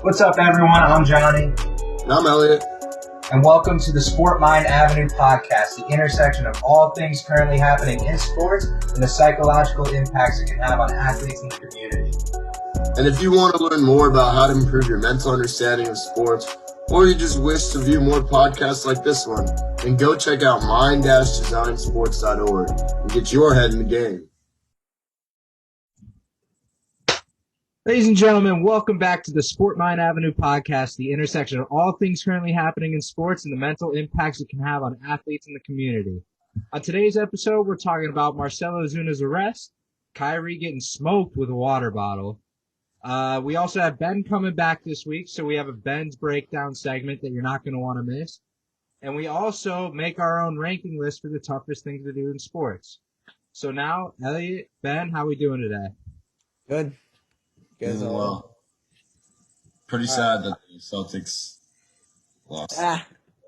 What's up, everyone? I'm Johnny. And I'm Elliot. And welcome to the Sport Mind Avenue podcast, the intersection of all things currently happening in sports and the psychological impacts it can have on athletes and the community. And if you want to learn more about how to improve your mental understanding of sports, or you just wish to view more podcasts like this one, then go check out mind-designsports.org and get your head in the game. Ladies and gentlemen, welcome back to the Sport Mind Avenue podcast, the intersection of all things currently happening in sports and the mental impacts it can have on athletes and the community. On today's episode, we're talking about Marcell Ozuna's arrest, Kyrie getting smoked with a water bottle. We also have Ben coming back this week, so we have a Ben's breakdown segment that you're not going to want to miss. And we also make our own ranking list for the toughest things to do in sports. So now, Elliot, Ben, how we doing today? Good. Doing well. Pretty sad that the Celtics lost.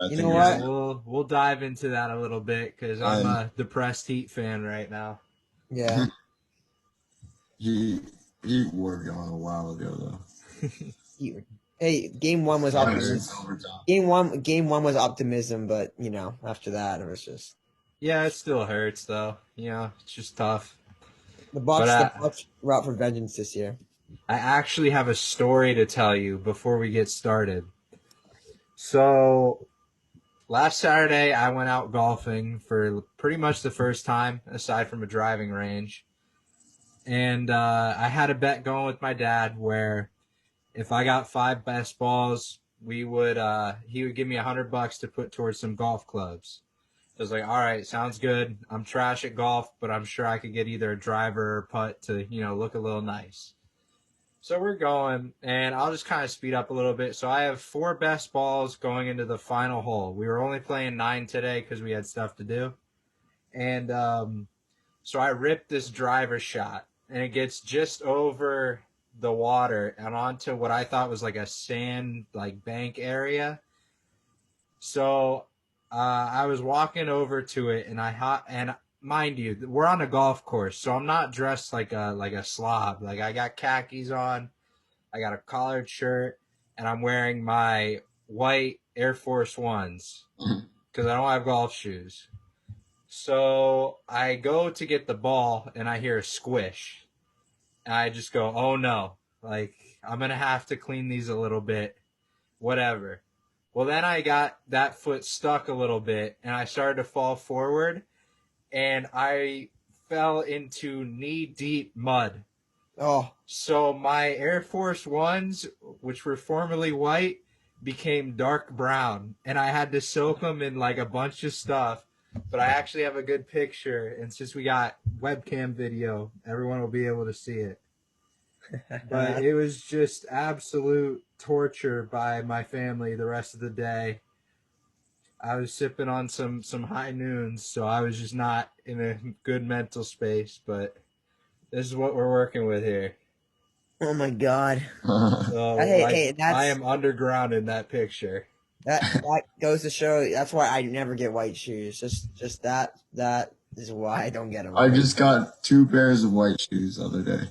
You know what? We'll dive into that a little bit because I'm a depressed Heat fan right now. Yeah. Heat were gone a while ago though. Hey, game one was optimism. Game one was optimism, but after that it was just. Yeah, it still hurts though. It's just tough. The Bucks were out for vengeance this year. I actually have a story to tell you before we get started. So, last Saturday, I went out golfing for pretty much the first time, aside from a driving range. And I had a bet going with my dad where if I got 5 best balls, he would give me $100 to put towards some golf clubs. I was like, all right, sounds good. I'm trash at golf, but I'm sure I could get either a driver or putt to, look a little nice. So we're going, and I'll just kind of speed up a little bit. So I have 4 best balls going into the final hole. We were only playing 9 today because we had stuff to do. And so I ripped this driver shot, and it gets just over the water and onto what I thought was like a sand bank area. So I was walking over to it, and mind you, we're on a golf course, so I'm not dressed like a slob. I got khakis on, I got a collared shirt, and I'm wearing my white Air Force Ones because I don't have golf shoes. So I go to get the ball, and I hear a squish. And I just go, oh no, I'm going to have to clean these a little bit, whatever. Well, then I got that foot stuck a little bit, and I started to fall forward. And I fell into knee-deep mud. Oh. So my Air Force Ones, which were formerly white, became dark brown. And I had to soak them in a bunch of stuff. But I actually have a good picture. And since we got webcam video, everyone will be able to see it. But it was just absolute torture by my family the rest of the day. I was sipping on some high noons, so I was just not in a good mental space, but this is what we're working with here. Oh my God. So I am underground in that picture. That goes to show that's why I never get white shoes. Just that is why I don't get them. I just got 2 pairs of white shoes the other day.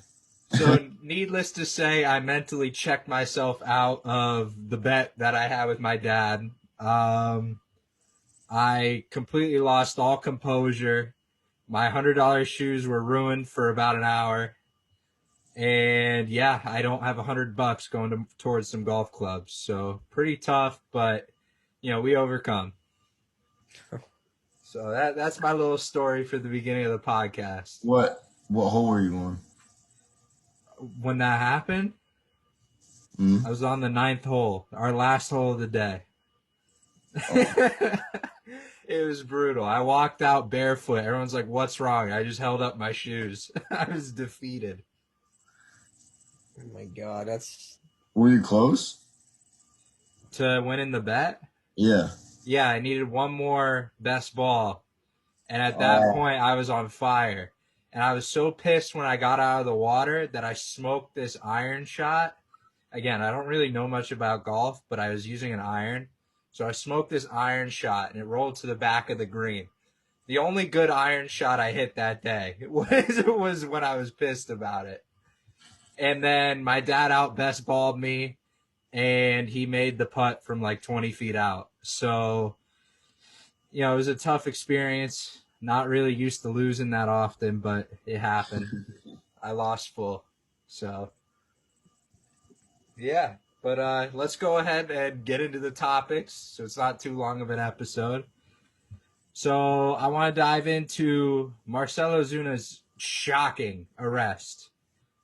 So needless to say, I mentally checked myself out of the bet that I had with my dad. I completely lost all composure. My $100 shoes were ruined for about an hour. And yeah, I don't have $100 going towards some golf clubs. So pretty tough, but we overcome. So that's my little story for the beginning of the podcast. What hole were you on? When that happened, I was on the 9th hole, our last hole of the day. Oh. It was brutal. I walked out barefoot. Everyone's like, what's wrong? I just held up my shoes. I was defeated. Oh my God, Were you close? To winning the bet? Yeah. Yeah, I needed one more best ball. And at that point, I was on fire. And I was so pissed when I got out of the water that I smoked this iron shot. Again, I don't really know much about golf, but I was using an iron. So I smoked this iron shot, and it rolled to the back of the green. The only good iron shot I hit that day was when I was pissed about it. And then my dad out best balled me, and he made the putt from like 20 feet out. So, it was a tough experience. Not really used to losing that often, but it happened. I lost full. So, yeah. But let's go ahead and get into the topics so it's not too long of an episode. So I want to dive into Marcell Ozuna's shocking arrest.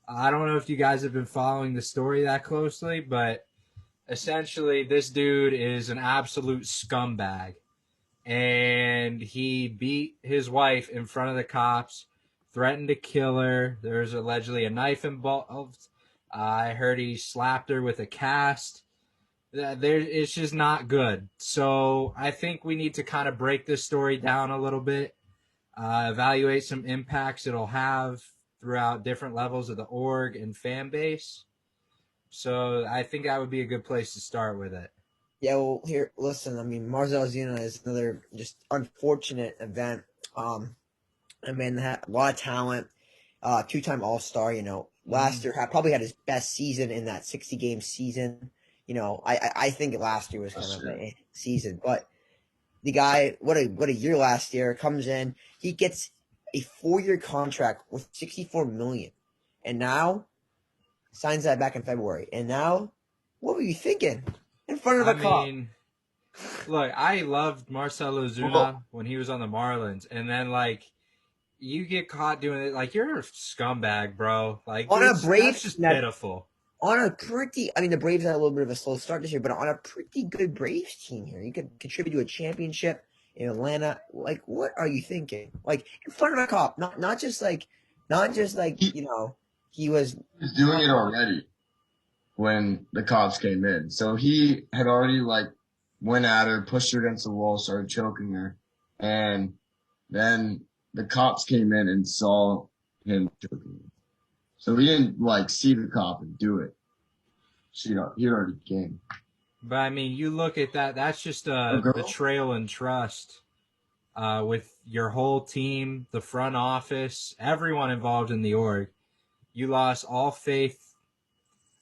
I don't know if you guys have been following the story that closely, but essentially this dude is an absolute scumbag. And he beat his wife in front of the cops, threatened to kill her. There's allegedly a knife involved. I heard he slapped her with a cast. It's just not good. So I think we need to kind of break this story down a little bit, evaluate some impacts it'll have throughout different levels of the org and fan base. So I think that would be a good place to start with it. Yeah, well, here, listen. I mean, Marcell Ozuna is another just unfortunate event. I mean, had a lot of talent, two-time All-Star. Last year probably had his best season in that 60-game season. I think last year was kind of a season, but the guy, what a year last year, comes in, he gets a 4-year contract with $64 million, and now signs that back in February. And now, what were you thinking? In front of a cop. Look, I loved Marcell Ozuna when he was on the Marlins, and then you get caught doing it, you're a scumbag, bro. On a Braves, that's just pitiful. The Braves had a little bit of a slow start this year, but on a pretty good Braves team here, you could contribute to a championship in Atlanta. What are you thinking? In front of a cop, not just he was doing it already when the cops came in. So he had already went at her, pushed her against the wall, started choking her, and then the cops came in and saw him choking her. So he didn't see the cop and do it. He already came. But you look at that. That's just a betrayal and trust with your whole team, the front office, everyone involved in the org. You lost all faith.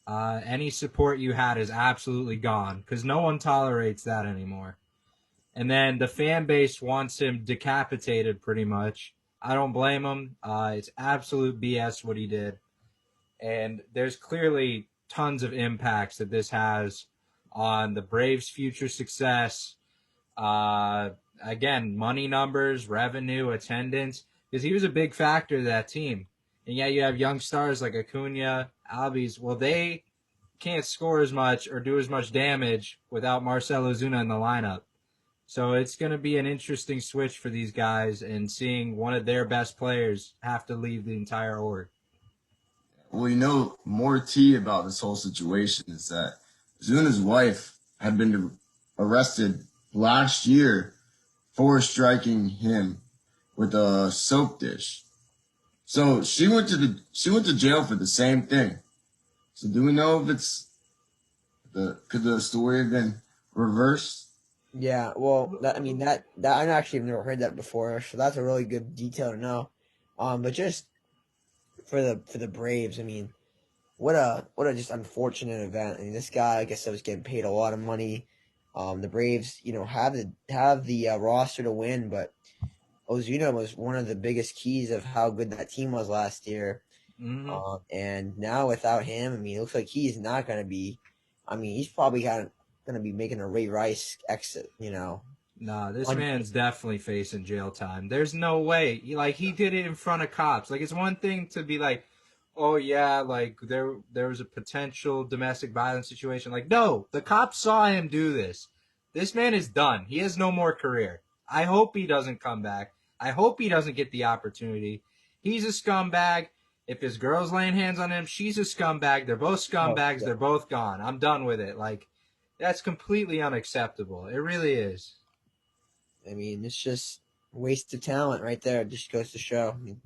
Any support you had is absolutely gone because no one tolerates that anymore. And then the fan base wants him decapitated pretty much. I don't blame him. It's absolute BS what he did. And there's clearly tons of impacts that this has on the Braves' future success. Again, money numbers, revenue, attendance, because he was a big factor to that team. And yeah, you have young stars like Acuna, Albies. Well, they can't score as much or do as much damage without Marcell Ozuna in the lineup. So it's going to be an interesting switch for these guys and seeing one of their best players have to leave the entire org. Well, more tea about this whole situation is that Ozuna's wife had been arrested last year for striking him with a soap dish. So she went to jail for the same thing. So do we know if could the story have been reversed? Yeah, well, that I actually have never heard that before, so that's a really good detail to know. But just for the Braves, what a just unfortunate event. This guy, I guess, was getting paid a lot of money. The Braves, have the roster to win, but Ozuna was one of the biggest keys of how good that team was last year. Mm-hmm. And now without him, it looks like he's not going to be. He's probably going to be making a Ray Rice exit. Nah, this man's definitely facing jail time. There's no way. He did it in front of cops. It's one thing to be oh yeah, there was a potential domestic violence situation. No, the cops saw him do this. This man is done. He has no more career. I hope he doesn't come back. I hope he doesn't get the opportunity. He's a scumbag. If his girl's laying hands on him, she's a scumbag. They're both scumbags. They're both gone. I'm done with it. That's completely unacceptable. It really is. It's just waste of talent right there. It just goes to show. You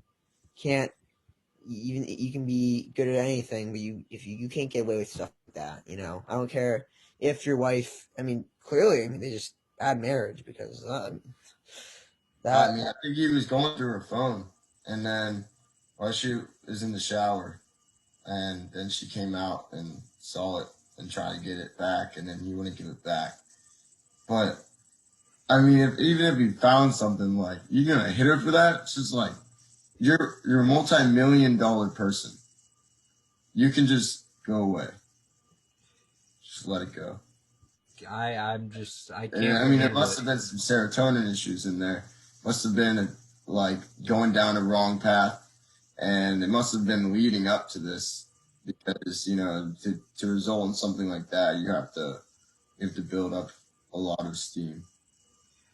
can be good at anything, but if you can't get away with stuff like that, I don't care if your wife. Clearly, they just bad marriage because that. I think he was going through her phone, and then while she was in the shower, and then she came out and saw it, and try to get it back, and then he wouldn't give it back. But I mean, even if you found something, like, you're gonna hit her for that, it's just like you're a multi-million-dollar person. You can just go away. Just let it go. I can't. And, I mean, it must have been some serotonin issues in there. Must have been like going down a wrong path, and it must have been leading up to this, because to result in something like that, you have to build up a lot of steam.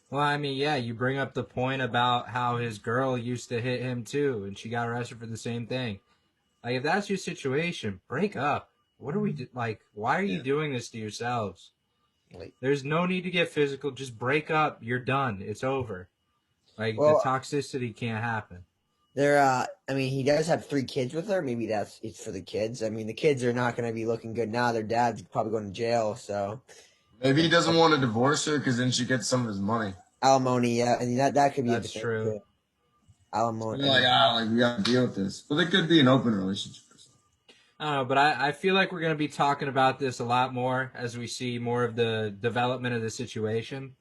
Well, I mean, yeah, you bring up the point about how his girl used to hit him too, and she got arrested for the same thing. Like, if that's your situation, break up. What are we like? Why are you doing this to yourselves? There's no need to get physical. Just break up. You're done. It's over. Like, the toxicity can't happen. I mean, he does have 3 kids with her. Maybe it's for the kids. I mean, the kids are not going to be looking good now. Their dad's probably going to jail, so. Maybe he doesn't want to divorce her because then she gets some of his money. Alimony, yeah. I mean, that could be That's true. Too. Alimony. Like, we got to deal with this. But it could be an open relationship. I don't know, but I feel like we're going to be talking about this a lot more as we see more of the development of the situation.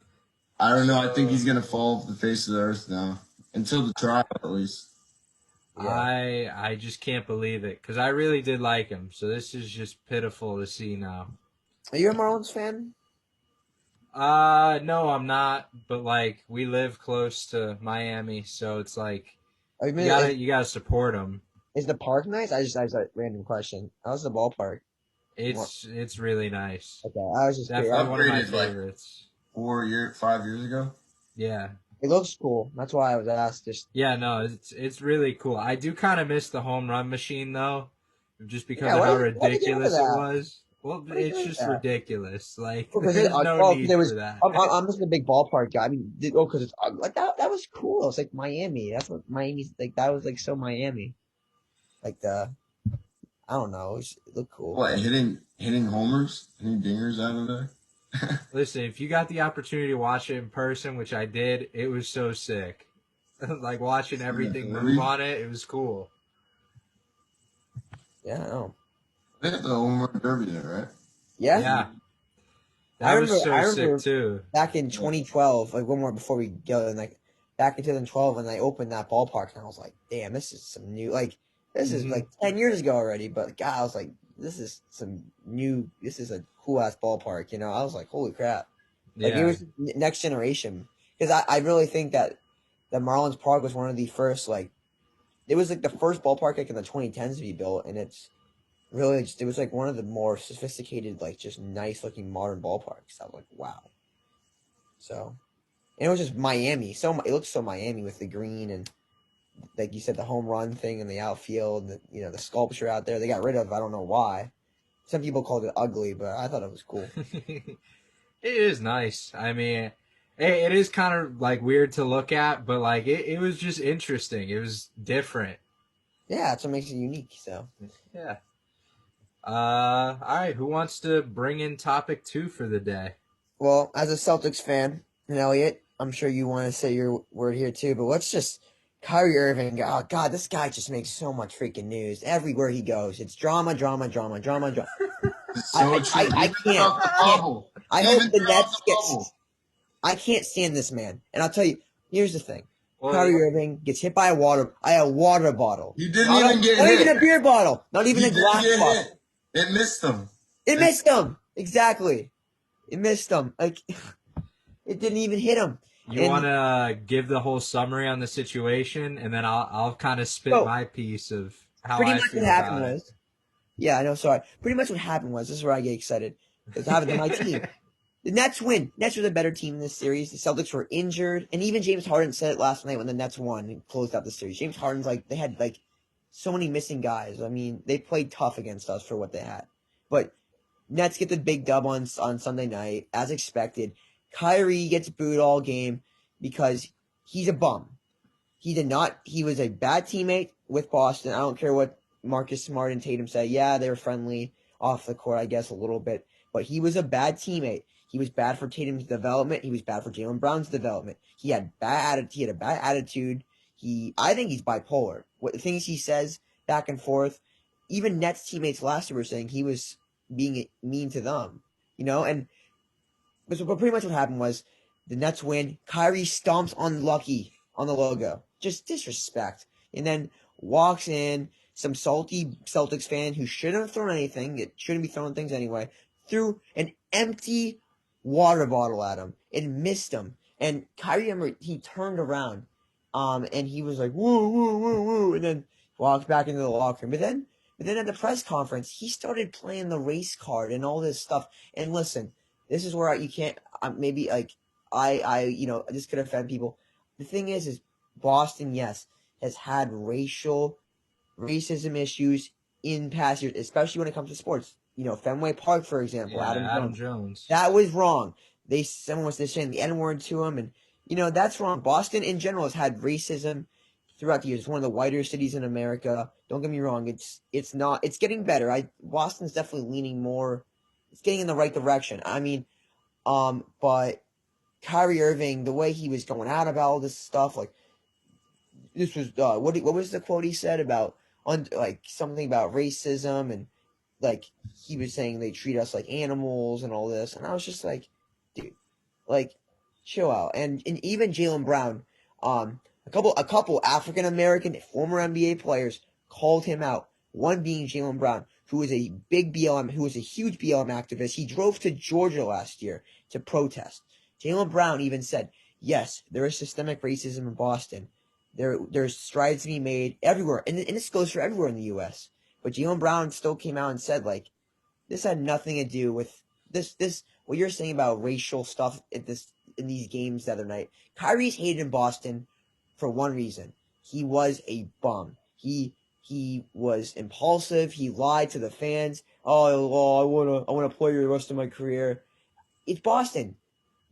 I don't know. I think he's going to fall off the face of the earth now. Until the trial, at least. Yeah. I just can't believe it, because I really did like him. So this is just pitiful to see now. Are you a Marlins fan? No, I'm not. But, like, we live close to Miami, so it's like you gotta support them. Is the park nice? I just a random question. How's the ballpark? It's really nice. Okay, I was just definitely one of my favorites. Like 5 years ago. Yeah. It looks cool. That's why I was asked. Yeah, no, it's really cool. I do kind of miss the home run machine though, just because of how ridiculous it was. Well, it's just ridiculous. Like, there's no need for that. I'm just a big ballpark guy. I mean, because it's like that was cool. It's like Miami. That's what Miami's like. That was like so Miami. Like I don't know. It looked cool. What, hitting homers, hitting dingers out of there? Listen, if you got the opportunity to watch it in person, which I did, it was so sick. Like, watching everything move on it, it was cool. Yeah, I know. They had the home run derby there, right? Yeah. Yeah. That was so sick too. Back in 2012, like one more before we go, and like back in 2012 when they opened that ballpark, and I was like, damn, this is some new, like, this is like 10 years ago already, but God, I was like, this is a cool ass ballpark, I was like, holy crap. Like, it was next generation. Because I really think that the Marlins Park was one of the first, like, it was like the first ballpark like in the 2010s to be built, and it's really just, it was like one of the more sophisticated, like, just nice looking modern ballparks. I was like, wow. So, and it was just Miami. It looks so Miami with the green and, like you said, the home run thing in the outfield, the sculpture out there. They got rid of, I don't know why. Some people called it ugly, but I thought it was cool. It is nice. I mean, it is kind of like weird to look at, but like it was just interesting. It was different. Yeah, that's what makes it unique. So yeah. All right. Who wants to bring in topic 2 for the day? Well, as a Celtics fan, and Elliot, I'm sure you want to say your word here too. But let's just Kyrie Irving. Oh God, this guy just makes so much freaking news everywhere he goes. It's drama, drama, drama, drama, drama. So I can't. I hope the Nets get. I can't stand this man. And I'll tell you, here's the thing. Kyrie Irving gets hit by a water bottle. You didn't even get hit. Not even a beer bottle. Not even a glass bottle. It missed him. It missed him. Exactly. It missed him. Like, it didn't even hit him. You want to give the whole summary on the situation, and then I'll kind of spit my piece of how I feel about it. Yeah, I know. Sorry. Pretty much what happened was, this is where I get excited. Because I have it on my team. The Nets win. Nets were the better team in this series. The Celtics were injured. And even James Harden said it last night when the Nets won and closed out the series. James Harden's like, they had like so many missing guys. I mean, they played tough against us for what they had. But Nets get the big dub on Sunday night, as expected. Kyrie gets booed all game because he's a bum. He was a bad teammate with Boston. I don't care what Marcus Smart and Tatum say. Yeah, they were friendly off the court, I guess, a little bit. But he was a bad teammate. He was bad for Tatum's development. He was bad for Jaylen Brown's development. He had a bad attitude. I think he's bipolar. What the things he says back and forth. Even Nets teammates last year were saying he was being mean to them, and but pretty much what happened was the Nets win. Kyrie stomps on Lucky on the logo. Just disrespect. And then walks in some salty Celtics fan who shouldn't have thrown anything. It shouldn't be throwing things anyway. Threw an empty water bottle at him and missed him. And Kyrie, he turned around, and he was like, woo, woo, woo, woo, and then walked back into the locker room. But then at the press conference, he started playing the race card and all this stuff. And listen, this is where you can't, maybe like, this could offend people. The thing is Boston, yes, has had racism issues in past years, especially when it comes to sports. Fenway Park, for example, Yeah, Adam Jones. That was wrong. Someone was saying the N-word to him, and that's wrong. Boston in general has had racism throughout the years. It's one of the whiter cities in America. Don't get me wrong. It's getting better. Boston's definitely leaning more. It's getting in the right direction. I mean, but Kyrie Irving, the way he was going out about all this stuff, like this was what was the quote he said about something about racism, and like he was saying they treat us like animals and all this, and I was just like, dude, like chill out. And even Jaylen Brown, a couple African American former NBA players called him out. One being Jaylen Brown, who was a big BLM, who was a huge BLM activist. He drove to Georgia last year to protest. Jaylen Brown even said, yes, there is systemic racism in Boston. There's strides to be made everywhere, and this goes for everywhere in the U.S. But Jaylen Brown still came out and said, like, this had nothing to do with this. What you're saying about racial stuff in these games the other night. Kyrie's hated in Boston for one reason. He was a bum. He was impulsive. He lied to the fans. Oh, I wanna play the rest of my career. It's Boston.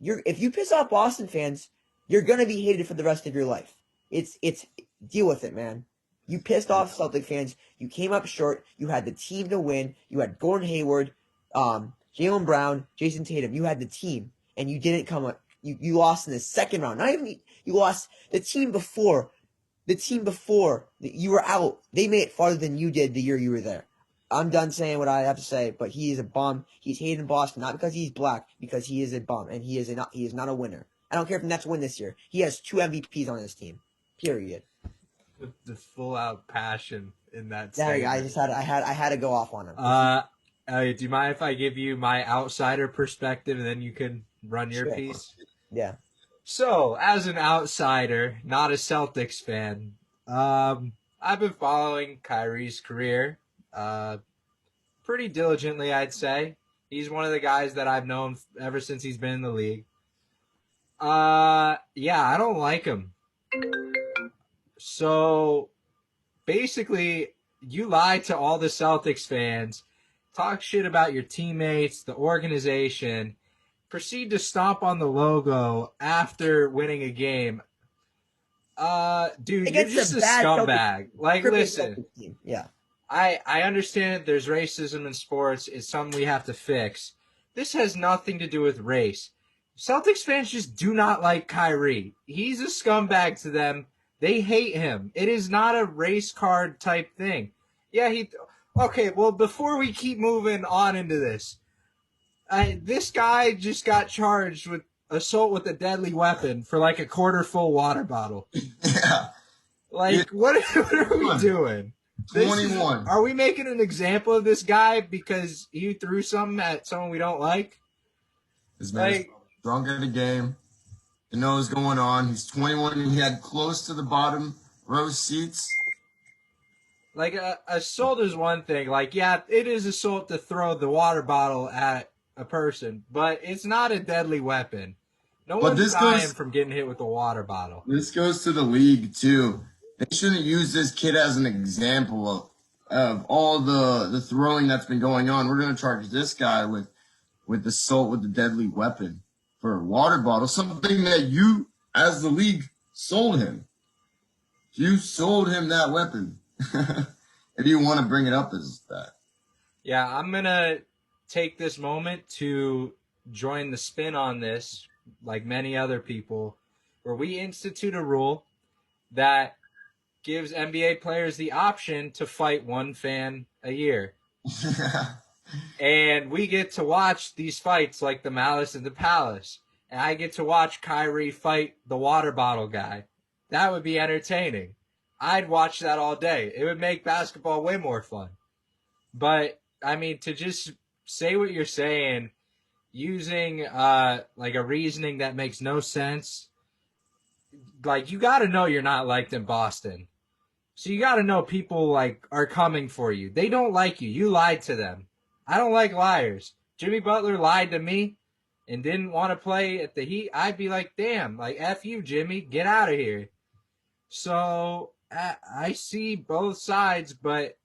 If you piss off Boston fans, you're gonna be hated for the rest of your life. It's deal with it, man. You pissed off Celtic fans. You came up short. You had the team to win. You had Gordon Hayward, Jaylen Brown, Jason Tatum. You had the team, and you didn't come up. You lost in the second round. Not even you lost the team before. The team before you were out. They made it farther than you did the year you were there. I'm done saying what I have to say, but he is a bum. He's hated in Boston, not because he's black, because he is a bum, and he is not a winner. I don't care if the Nets win this year. He has 2 MVPs on his team. Period. The full out passion in that There statement. you go. I had to go off on him. Do you mind if I give you my outsider perspective and then you can run your Sure. piece? Yeah. So, as an outsider, not a Celtics fan, I've been following Kyrie's career pretty diligently, I'd say. He's one of the guys that I've known ever since he's been in the league. Yeah, I don't like him. So, basically, you lie to all the Celtics fans, talk shit about your teammates, the organization, proceed to stomp on the logo after winning a game. Dude, you're just a scumbag. Like, listen, yeah, I understand there's racism in sports. It's something we have to fix. This has nothing to do with race. Celtics fans just do not like Kyrie. He's a scumbag to them. They hate him. It is not a race card type thing. Yeah, okay, well, before we keep moving on into this, this guy just got charged with assault with a deadly weapon for like a quarter full water bottle. Yeah. Like, what are we doing? 21. Are we making an example of this guy because he threw something at someone we don't like? This man's drunk at a game. He knows what's going on. He's 21 and he had close to the bottom row seats. Like, assault is one thing. Like, yeah, it is assault to throw the water bottle at a person, but it's not a deadly weapon. No one's dying from getting hit with a water bottle. This goes to the league, too. They shouldn't use this kid as an example of all the throwing that's been going on. We're going to charge this guy with assault with a deadly weapon for a water bottle, something that you, as the league, sold him. You sold him that weapon. If you want to bring it up as that. Yeah, I'm going to take this moment to join the spin on this, like many other people, where we institute a rule that gives NBA players the option to fight one fan a year. And we get to watch these fights like the Malice in the Palace. And I get to watch Kyrie fight the water bottle guy. That would be entertaining. I'd watch that all day. It would make basketball way more fun. But, I mean, to just say what you're saying, using like a reasoning that makes no sense, like, you got to know you're not liked in Boston. So you got to know people, like, are coming for you. They don't like you. You lied to them. I don't like liars. Jimmy Butler lied to me and didn't want to play at the Heat. I'd be like, damn, like, F you, Jimmy. Get out of here. So I see both sides, but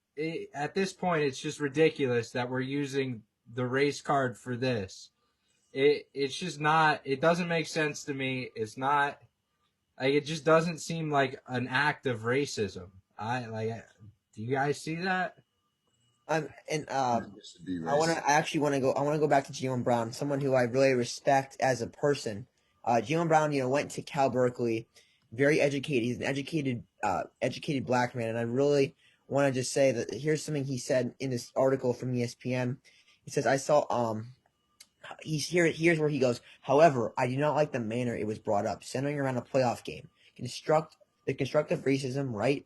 at this point, it's just ridiculous that we're using the race card for this. It's just not, it doesn't make sense to me. It's not, like, it just doesn't seem like an act of racism. Do you guys see that? I actually want to go back to Jaylen Brown, someone who I really respect as a person. Jaylen Brown, went to Cal Berkeley, very educated. He's an educated black man, and I really want to just say that here's something he said in this article from ESPN. He says, here's where he goes. However, I do not like the manner it was brought up, centering around a playoff game. The constructive racism, right?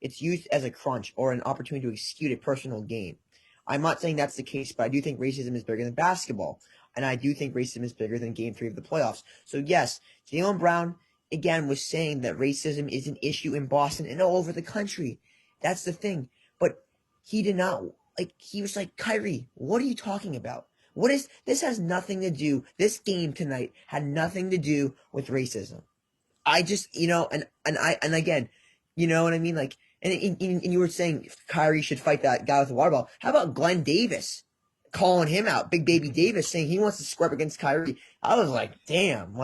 It's used as a crunch or an opportunity to execute a personal gain. I'm not saying that's the case, but I do think racism is bigger than basketball. And I do think racism is bigger than Game 3 of the playoffs. So, yes, Jaylen Brown, again, was saying that racism is an issue in Boston and all over the country. That's the thing. But he did not, he was like, Kyrie, what are you talking about? This has nothing to do, this game tonight had nothing to do with racism. I just, and again, you know what I mean? Like, and you were saying Kyrie should fight that guy with the water ball. How about Glenn Davis calling him out? Big Baby Davis saying he wants to square up against Kyrie. I was like, damn,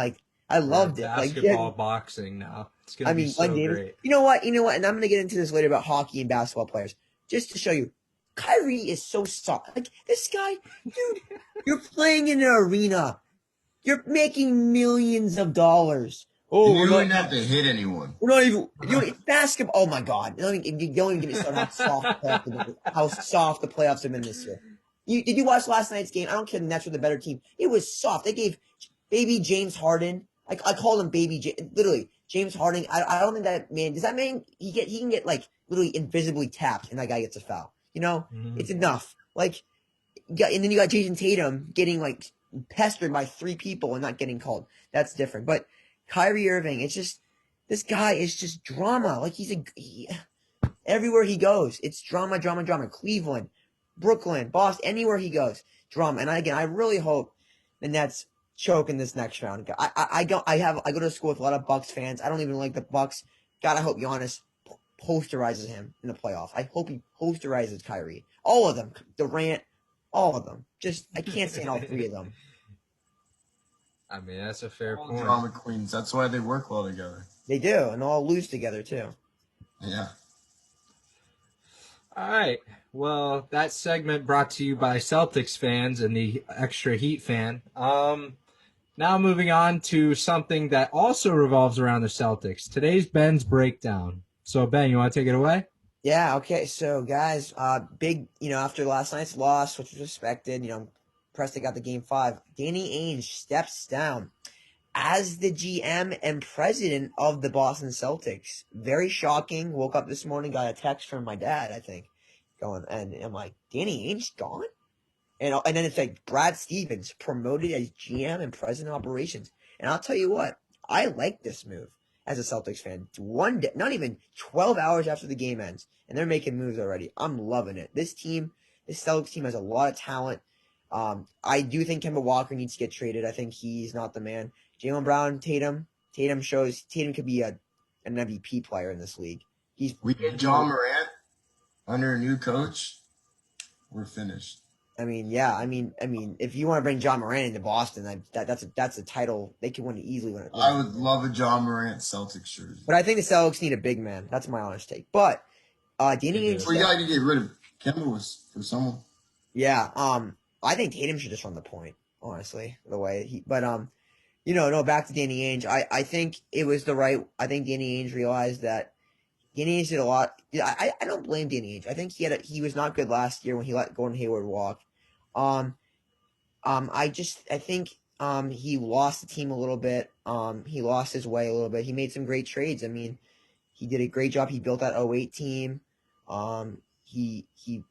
I loved it. Basketball, boxing now. It's gonna be so great. You know what? And I'm gonna get into this later about hockey and basketball players, just to show you. Kyrie is so soft. Like, this guy, dude, you're playing in an arena. You're making millions of dollars. Oh, you don't even have to hit anyone. We're not even it's basketball. Oh my God! Don't even get me started how soft the playoffs have been this year. Did you watch last night's game? I don't care. The Nets were the better team. It was soft. They gave baby James Harden. I call him baby. Literally James Harden. I don't think that man. Does that mean he can get like literally invisibly tapped and that guy gets a foul? It's enough. And then you got Jason Tatum getting like pestered by 3 people and not getting called. That's different. But Kyrie Irving, it's just, this guy is just drama. Like, everywhere he goes, it's drama. Cleveland, Brooklyn, Boston, anywhere he goes, drama. And I really hope the Nets choke in this next round. I go to school with a lot of Bucks fans. I don't even like the Bucks. God, I hope Giannis posterizes him in the playoff. I hope he posterizes Kyrie. All of them. Durant, all of them. I can't stand all 3 of them. I mean, that's a fair point. Drama queens. That's why they work well together. They do, and all lose together too. Yeah. All right. Well, that segment brought to you by Celtics fans and the extra Heat fan. Now moving on to something that also revolves around the Celtics. Today's Ben's breakdown. So Ben, you want to take it away? Yeah. Okay. So guys, big. After last night's loss, which was expected. Preston got the Game 5. Danny Ainge steps down as the GM and president of the Boston Celtics. Very shocking. Woke up this morning, got a text from my dad, I think, and I'm like, Danny Ainge gone? And then it's like Brad Stevens promoted as GM and president of operations. And I'll tell you what, I like this move as a Celtics fan. One day, not even 12 hours after the game ends, and they're making moves already. I'm loving it. This Celtics team has a lot of talent. I do think Kemba Walker needs to get traded. I think he's not the man. Jaylen Brown, Tatum could be an MVP player in this league. We get John Morant under a new coach. We're finished. I mean, if you want to bring John Morant into Boston, that's a title they could easily win. I would love a John Morant Celtics jersey. But I think the Celtics need a big man. That's my honest take. But Danny Ainge, we got to get rid of Kemba was for someone. Yeah. I think Tatum should just run the point, honestly, the way back to Danny Ainge. I think it was I think Danny Ainge realized that Danny Ainge did a lot. I don't blame Danny Ainge. I think he was not good last year when he let Gordon Hayward walk. I think he lost the team a little bit. He lost his way a little bit. He made some great trades. I mean, he did a great job. He built that 08 team. He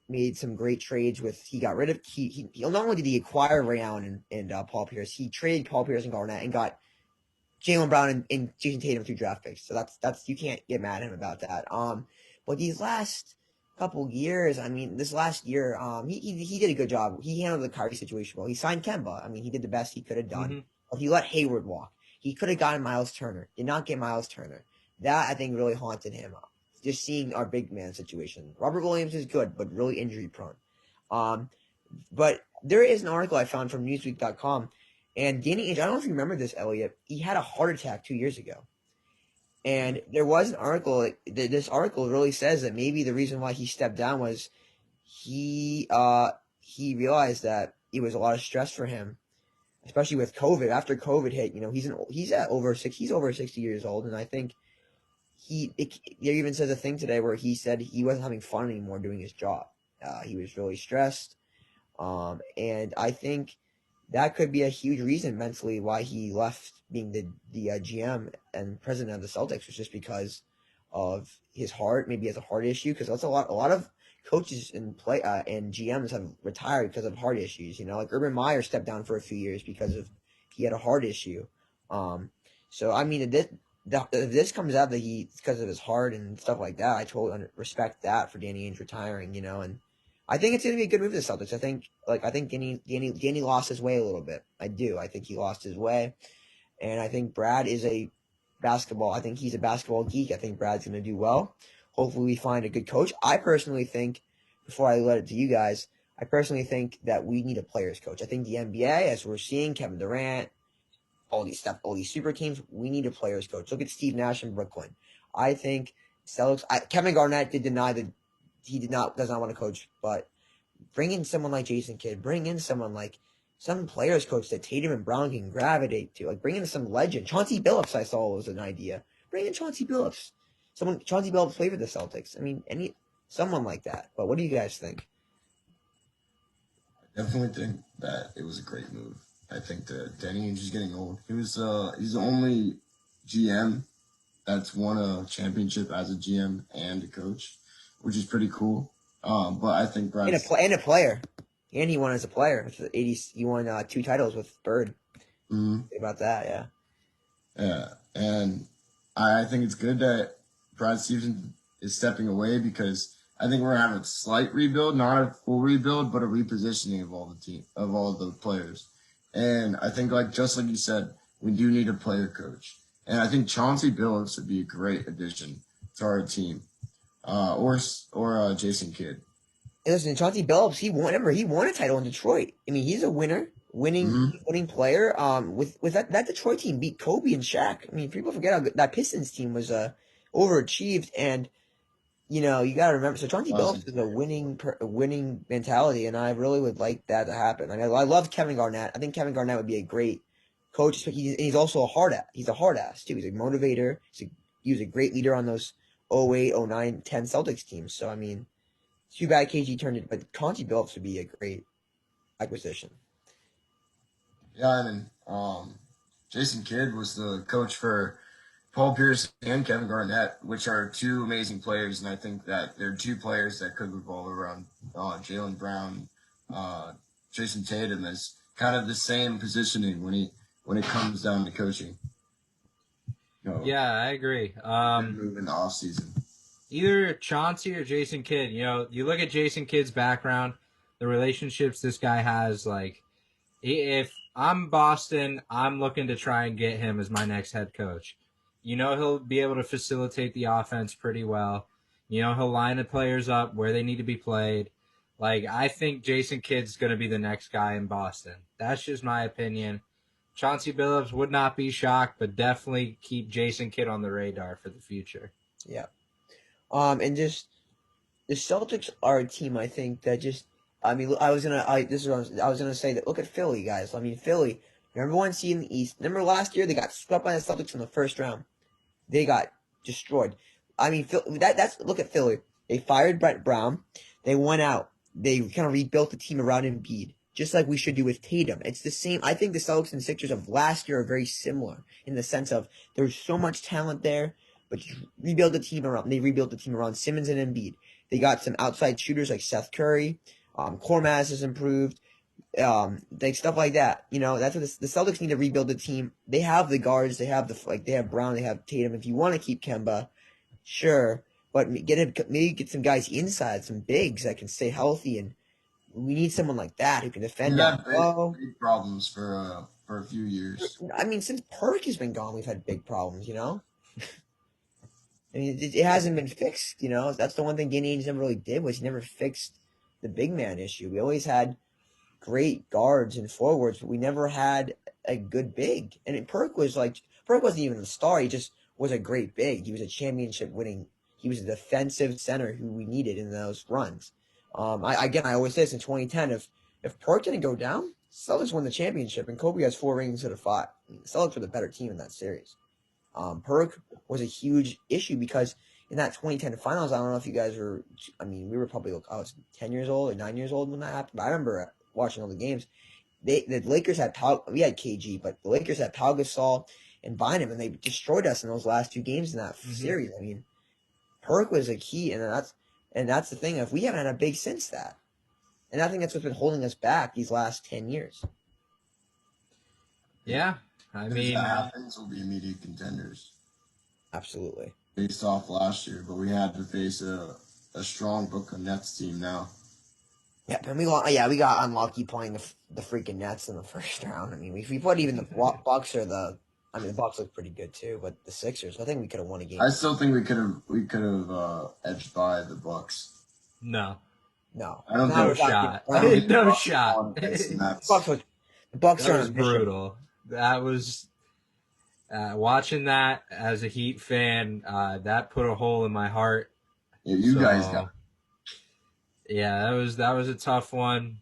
made some great trades with. He got rid of. He not only did he acquire Ray Allen and Paul Pierce, he traded Paul Pierce and Garnett and got Jaylen Brown and Jason Tatum through draft picks. So that's you can't get mad at him about that. But these last couple years, I mean, this last year, he did a good job. He handled the Kyrie situation well. He signed Kemba. I mean, he did the best he could have done. But he let Hayward walk. He could have gotten Miles Turner. Did not get Miles Turner. That I think really haunted him. Just seeing our big man situation. Robert Williams is good, but really injury prone. But there is an article I found from Newsweek.com, and Danny Ainge, I don't know if you remember this, Elliot. He had a heart attack 2 years ago. And there was an article, this article really says that maybe the reason why he stepped down was he realized that it was a lot of stress for him, especially with COVID. After COVID hit, he's over 60 years old, and I think there even says a thing today where he said he wasn't having fun anymore doing his job. He was really stressed, and I think that could be a huge reason mentally why he left being the GM and president of the Celtics, was just because of his heart. Maybe he has a heart issue, because that's a lot of coaches and GMs have retired because of heart issues. Like Urban Meyer stepped down for a few years because he had a heart issue. So I mean, if this comes out that it's because of his heart and stuff like that, I totally respect that for Danny Ainge retiring. And I think it's going to be a good move for the Celtics. I think Danny lost his way a little bit. I do. I think he lost his way. And I think Brad is I think he's a basketball geek. I think Brad's going to do well. Hopefully we find a good coach. I personally think, before I let it to you guys, I personally think that we need a players coach. I think the NBA, as we're seeing, Kevin Durant, all these super teams, we need a players coach. Look at Steve Nash in Brooklyn. I think Celtics, Kevin Garnett did deny that he does not want to coach, but bring in someone like Jason Kidd, bring in someone like some players coach that Tatum and Brown can gravitate to. Like, bring in some legend. Chauncey Billups, I saw, was an idea. Bring in Chauncey Billups. Chauncey Billups played for the Celtics. I mean, someone like that. But what do you guys think? I definitely think that it was a great move. I think that Danny Ainge is getting old. He's the only GM that's won a championship as a GM and a coach, which is pretty cool. But I think Brad and a player. And he won as a player with the 80s. He won 2 titles with Bird. Mm-hmm. About that, yeah. Yeah, and I think it's good that Brad Stevens is stepping away, because I think we're gonna have a slight rebuild, not a full rebuild, but a repositioning of all the players. And I think, just like you said, we do need a player coach. And I think Chauncey Billups would be a great addition to our team, or Jason Kidd. Listen, Chauncey Billups, he won a title in Detroit. I mean, he's a winning player. With that Detroit team beat Kobe and Shaq. I mean, people forget how good that Pistons team was overachieved, and you got to remember. So Chauncey Billups is a winning mentality, and I really would like that to happen. I mean, I love Kevin Garnett. I think Kevin Garnett would be a great coach. He's also a hard ass. He's a hard ass too. He's a motivator. He was a great leader on those 08, 09, 10 Celtics teams. So I mean, too bad KG turned it, but Chauncey Billups would be a great acquisition. Yeah, and Jason Kidd was the coach for Paul Pierce and Kevin Garnett, which are 2 amazing players, and I think that they're 2 players that could revolve around Jaylen Brown, Jason Tatum, as kind of the same positioning when it comes down to coaching. Yeah, I agree. Move in the off season. Either Chauncey or Jason Kidd. You look at Jason Kidd's background, the relationships this guy has. Like, if I'm Boston, I'm looking to try and get him as my next head coach. He'll be able to facilitate the offense pretty well. He'll line the players up where they need to be played. Like, I think Jason Kidd's going to be the next guy in Boston. That's just my opinion. Chauncey Billups would not be shocked, but definitely keep Jason Kidd on the radar for the future. Yeah. And just the Celtics are a team, I think, that just, I mean, I was gonna say that. Look at Philly, guys. I mean, Philly, number 1 seed in the East. Remember last year they got swept by the Celtics in the first round. They got destroyed. I mean, look at Philly. They fired Brett Brown. They went out. They kind of rebuilt the team around Embiid. just like we should do with Tatum. It's the same. I think the Celtics and Sixers of last year are very similar in the sense of there's so much talent there, but you rebuild the team around. They rebuilt the team around Simmons and Embiid. They got some outside shooters like Seth Curry. Kormaz has improved. Like stuff like that. That's what the Celtics need to rebuild the team. They have the guards. They have they have Brown. They have Tatum. If you want to keep Kemba, sure, but maybe get some guys inside, some bigs that can stay healthy, and we need someone like that who can defend down low. Big problems for a few years. I mean, since Perk has been gone, we've had big problems. I mean, it hasn't been fixed. That's the one thing Ainge never really did was he never fixed the big man issue. We always had great guards and forwards, but we never had a good big. And Perk wasn't even a star. He just was a great big. He was a championship winning. He was a defensive center who we needed in those runs. I always say this in 2010. If Perk didn't go down, Celtics won the championship, and Kobe has 4 rings instead of 5. I mean, the Celtics were the better team in that series. Perk was a huge issue because in that 2010 finals, I don't know if you guys were. I mean, we were probably 10 years old or 9 years old when that happened. But I remember watching all the games. The Lakers had we had KG, but the Lakers had Pau Gasol and Bynum, and they destroyed us in those last 2 games in that series. I mean, Perk was a key, and that's the thing. If we haven't had a big since that, and I think that's what's been holding us back these last 10 years. Yeah, I mean, if that happens, we'll be immediate contenders. Absolutely. Faced off last year, but we had to face a strong Brooklyn Nets team now. Yeah, and we got unlucky playing the freaking Nets in the first round. I mean, we put even the Bucks the Bucks look pretty good too, but the Sixers, I think we could have won a game. I still think we could have edged by the Bucks. No. I don't think no shot. No shot. The Bucks are brutal. That was watching that as a Heat fan. That put a hole in my heart. Yeah, guys got. Yeah, that was a tough one.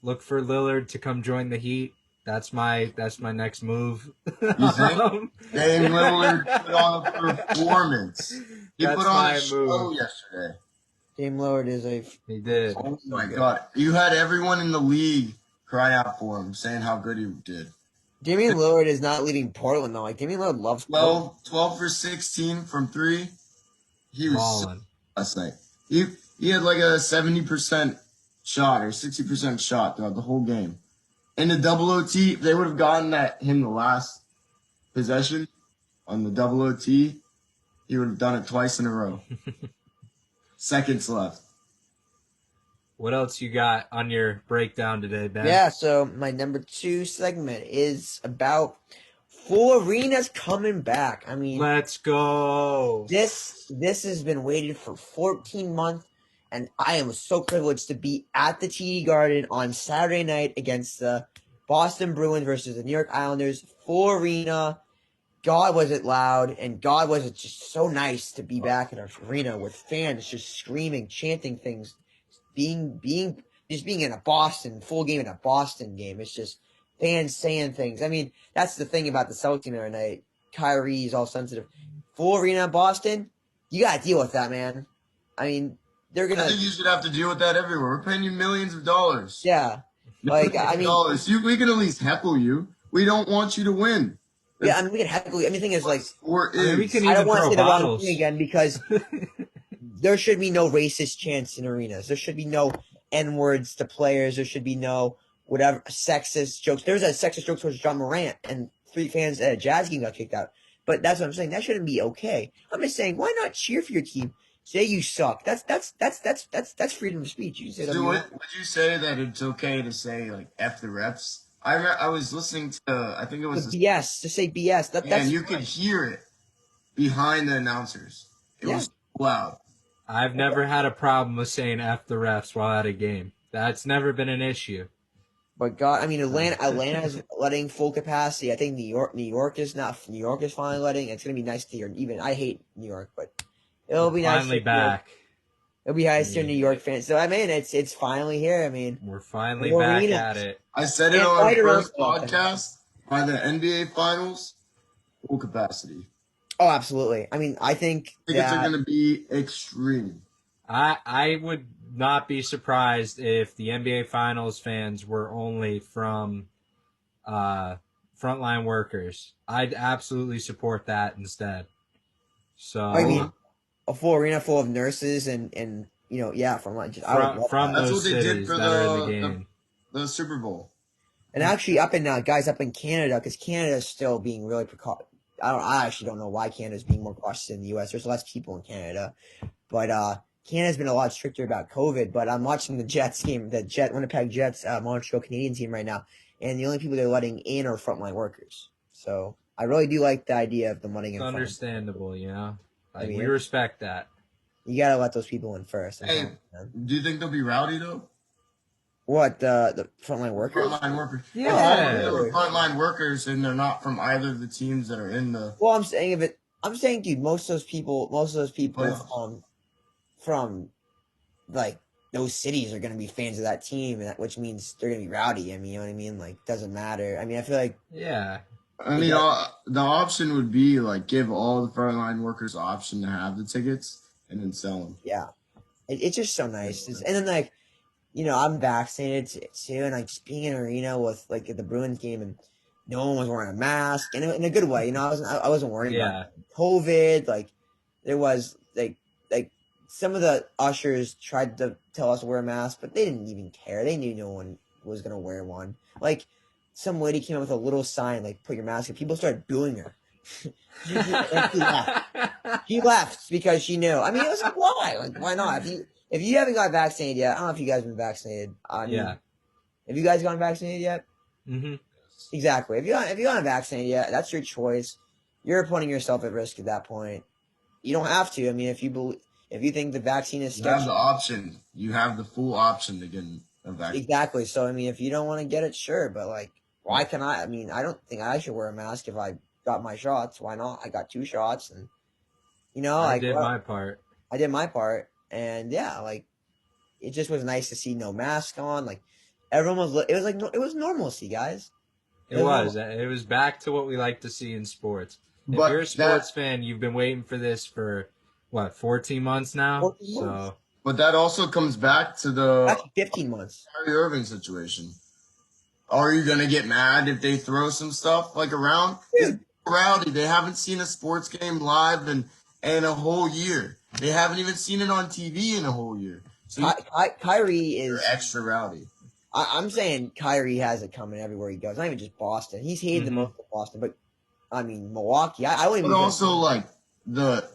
Look for Lillard to come join the Heat. That's my next move. You think? Dame Lillard put on a performance. He put on a show yesterday. Dame Lillard He did. Oh my God! You had everyone in the league cry out for him, saying how good he did. Damian Lillard is not leaving Portland though. Like Damian Lillard loves 12 for 16 from 3. He was balling last night. He had like a 70% shot or 60% shot throughout the whole game. In the double OT, if they would have gotten him the last possession on the double OT, he would have done it twice in a row. Seconds left. What else you got on your breakdown today, Ben? Yeah, so my number 2 segment is about full arenas coming back. I mean, let's go. This has been waited for 14 months, and I am so privileged to be at the TD Garden on Saturday night against the Boston Bruins versus the New York Islanders. Full arena. God, was it loud, and God, was it just so nice to be back in our arena with fans just screaming, chanting things, being in a Boston full game in a Boston game. It's just fans saying things. I mean, that's the thing about the Celtics the other night. Kyrie's all sensitive. Full arena in Boston, you gotta deal with that, man. I mean, they're gonna. I think you should have to deal with that everywhere. We're paying you millions of dollars. Yeah, like I mean, we can at least heckle you. We don't want you to win. Yeah, I mean, we can heckle you. I mean, the thing is, like, we can I don't even want to throw say the wrong bottles thing again because there should be no racist chants in arenas. There should be no N-words to players. There should be no whatever sexist jokes. There was a sexist joke towards John Morant, and 3 fans at a Jazz game got kicked out. But that's what I'm saying. That shouldn't be okay. I'm just saying, why not cheer for your team? Say you suck. That's freedom of speech. You can say that. Would you say that it's okay to say like F the refs? I was listening to, I think it was BS. To say BS. And you could hear it behind the announcers. It was loud. I've never had a problem with saying F the refs while at a game. That's never been an issue. But God, I mean, Atlanta is letting full capacity. I think New York is not. New York is finally letting. It's gonna be nice to hear. Even I hate New York, but it'll be nice. Finally back. It'll be nice to hear New York fans. So I mean, it's finally here. I mean, we're finally back at it. I said it on the first podcast. By the NBA Finals, full capacity. Oh, absolutely. I mean, I think tickets are going to be extreme. I would not be surprised if the NBA Finals fans were only from frontline workers. I'd absolutely support that instead. So I mean, a full arena full of nurses and from like just I would love from that. That's those what they did cities for that are in the game. the Super Bowl. And actually, up in guys up in Canada, because Canada's still being really I actually don't know why Canada's being more cautious than the U.S. There's less people in Canada, but Canada's been a lot stricter about COVID. But I'm watching the Jets game, Winnipeg Jets, Montreal Canadiens team right now, and the only people they're letting in are frontline workers. So I really do like the idea of them letting in. It's understandable, you know. Like, I mean, we respect that. You gotta let those people in first. Hey, do you think they'll be rowdy though? What, the frontline workers? Frontline workers. Yeah. They were frontline workers, and they're not from either of the teams that are in the. Well, I'm saying, dude, most of those people from like those cities are gonna be fans of that team, which means they're gonna be rowdy. I mean, you know what I mean? Like, doesn't matter. I mean, I feel like Yeah. I mean, the option would be like give all the frontline workers the option to have the tickets and then sell them. yeah, it's just so nice. And then like, I'm vaccinated too, and like just being in an arena with like at the Bruins game, and no one was wearing a mask, and in a good way. I wasn't worried about COVID. Like, there was like some of the ushers tried to tell us to wear a mask, but they didn't even care. They knew no one was gonna wear one. Like, some lady came up with a little sign like "Put your mask on." People started booing her. she left. She left because she knew. I mean, it was like, why? Like, why not? If you haven't got vaccinated yet, I don't know if you guys have been vaccinated. I mean, have you guys gotten vaccinated yet? Mm-hmm. Exactly. If you haven't vaccinated yet, that's your choice. You're putting yourself at risk at that point. You don't have to. I mean, if you think the vaccine is sketchy, you have the option. You have the full option to get a vaccine. Exactly. So I mean, if you don't want to get it, sure. But like, why can I? I mean, I don't think I should wear a mask if I got my shots. Why not? I got 2 shots, and I did my part. I did my part, and yeah, like, it just was nice to see no mask on. Like, everyone was. It was like it was normalcy, guys. It was back to what we like to see in sports. If you're a sports fan, you've been waiting for this for what, 14 months now? 14 months. But that also comes back to the actually 15 months. Kyrie Irving situation. Are you gonna get mad if they throw some stuff like around? Dude. Rowdy. They haven't seen a sports game live in a whole year. They haven't even seen it on TV in a whole year. So Kyrie is extra rowdy. I'm saying Kyrie has it coming everywhere he goes. Not even just Boston. He's hated the most in Boston, but I mean Milwaukee. I wouldn't. But also like the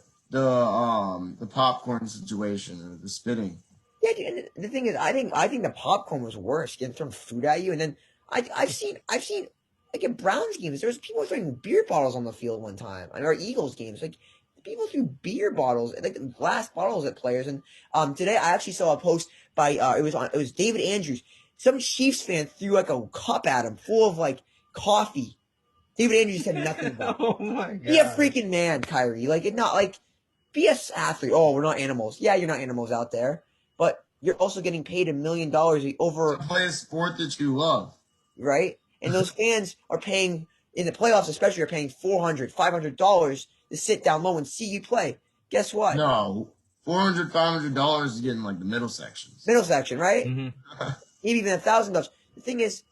popcorn situation or the spitting. Yeah, dude, and the thing is, I think the popcorn was worse. Getting thrown food at you, and then I've seen like at Browns games, there was people throwing beer bottles on the field one time. Or Eagles games, like people threw beer bottles, like glass bottles at players. And today I actually saw a post by it was David Andrews. Some Chiefs fan threw like a cup at him full of like coffee. David Andrews said nothing about it. Oh my god! Be a freaking man, Kyrie. Like, it not like be a athlete. Oh, we're not animals. Yeah, you're not animals out there, but you're also getting paid $1 million over to play a sport that you love, right? And those fans are paying in the playoffs, especially, are paying $400, $500 to sit down low and see you play. Guess what? No, $400, $500 is getting like the middle sections. Middle section, right? Mm-hmm. Maybe even $1,000. The thing is,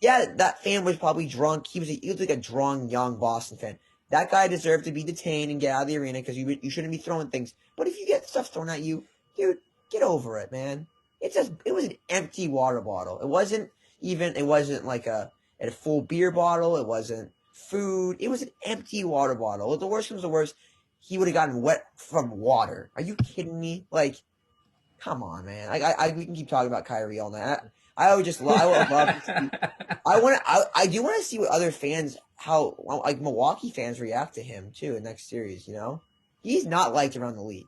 yeah, that fan was probably drunk. He was like a drunk young Boston fan. That guy deserved to be detained and get out of the arena because you shouldn't be throwing things. But if you get stuff thrown at you, dude, get over it, man. It was an empty water bottle. It wasn't like a full beer bottle. It wasn't food. It was an empty water bottle. If the worst comes to worst, he would have gotten wet from water. Are you kidding me? Like, come on, man. We can keep talking about Kyrie all night. I would love to see. I do want to see what other fans, how like Milwaukee fans react to him too in next series. You know, he's not liked around the league.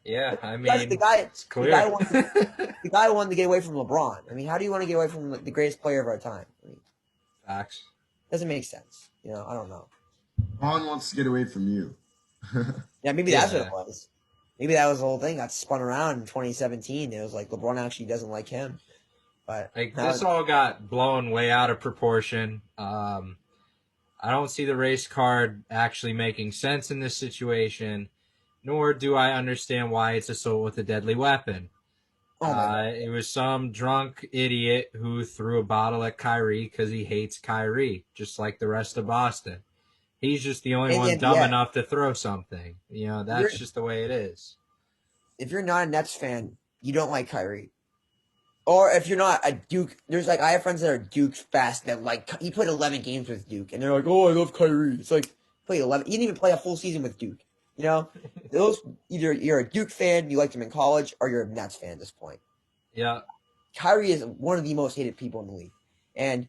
Yeah, I mean, it's clear. The guy wanted to get away from LeBron. I mean, how do you want to get away from the greatest player of our time? I mean, facts. Doesn't make sense. You know, I don't know. LeBron wants to get away from you. Yeah, maybe that's what it was. Maybe that was the whole thing. Got spun around in 2017. It was like LeBron actually doesn't like him. But like this all got blown way out of proportion. I don't see the race card actually making sense in this situation, nor do I understand why it's assault with a deadly weapon. Oh my god. It was some drunk idiot who threw a bottle at Kyrie because he hates Kyrie, just like the rest of Boston. He's just the only one And dumb yeah, enough to throw something. you're That's just the way it is. if you're not a Nets fan, you don't like Kyrie. Or if you're not a Duke, I have friends that are Duke fast that like he played 11 games with Duke, and they're like, "Oh, I love Kyrie." It's like play 11. He didn't even play a full season with Duke. You know, those either you're a Duke fan, you liked him in college, or you're a Nets fan at this point. Yeah. Kyrie is one of the most hated people in the league, and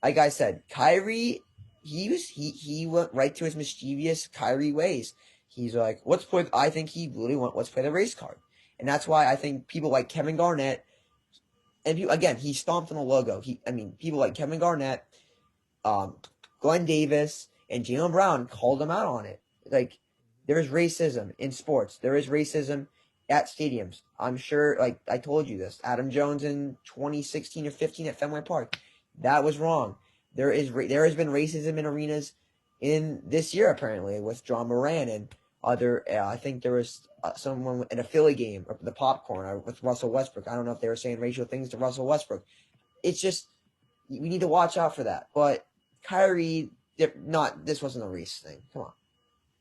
like I said, Kyrie, he went right to his mischievous Kyrie ways. He's like, I think he really let's play the race card, and that's why I think people like Kevin Garnett. And again, he stomped on the logo. People like Kevin Garnett, Glenn Davis, and Jaylen Brown called him out on it. Like, there is racism in sports. There is racism at stadiums. I'm sure, like I told you this, Adam Jones in 2016 or 15 at Fenway Park. That was wrong. There has been racism in arenas in this year, apparently, with John Moran and other. I think there was someone in a Philly game, or the popcorn, with Russell Westbrook. I don't know if they were saying racial things to Russell Westbrook. It's just, we need to watch out for that. But Kyrie, this wasn't a race thing. Come on.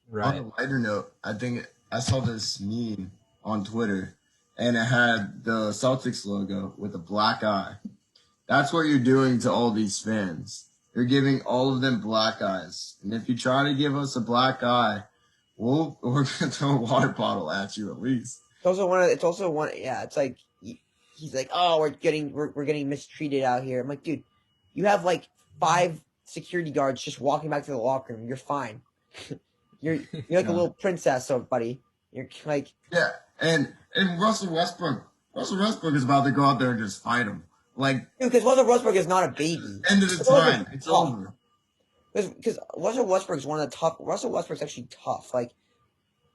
Right. On a lighter note, I think I saw this meme on Twitter, and it had the Celtics logo with a black eye. That's what you're doing to all these fans. You're giving all of them black eyes. And if you try to give us a black eye, we're going to throw a water bottle at you at least. It's also one. Yeah, it's like he's like, oh, we're getting mistreated out here. I'm like, dude, you have like 5 security guards just walking back to the locker room. You're fine. you're like a little princess, so buddy. You're like, yeah, and Russell Westbrook is about to go out there and just fight him. Like, dude, because Russell Westbrook is not a baby. End of the time, it's over. Because Russell Westbrook's one of the tough. Russell Westbrook's actually tough. Like,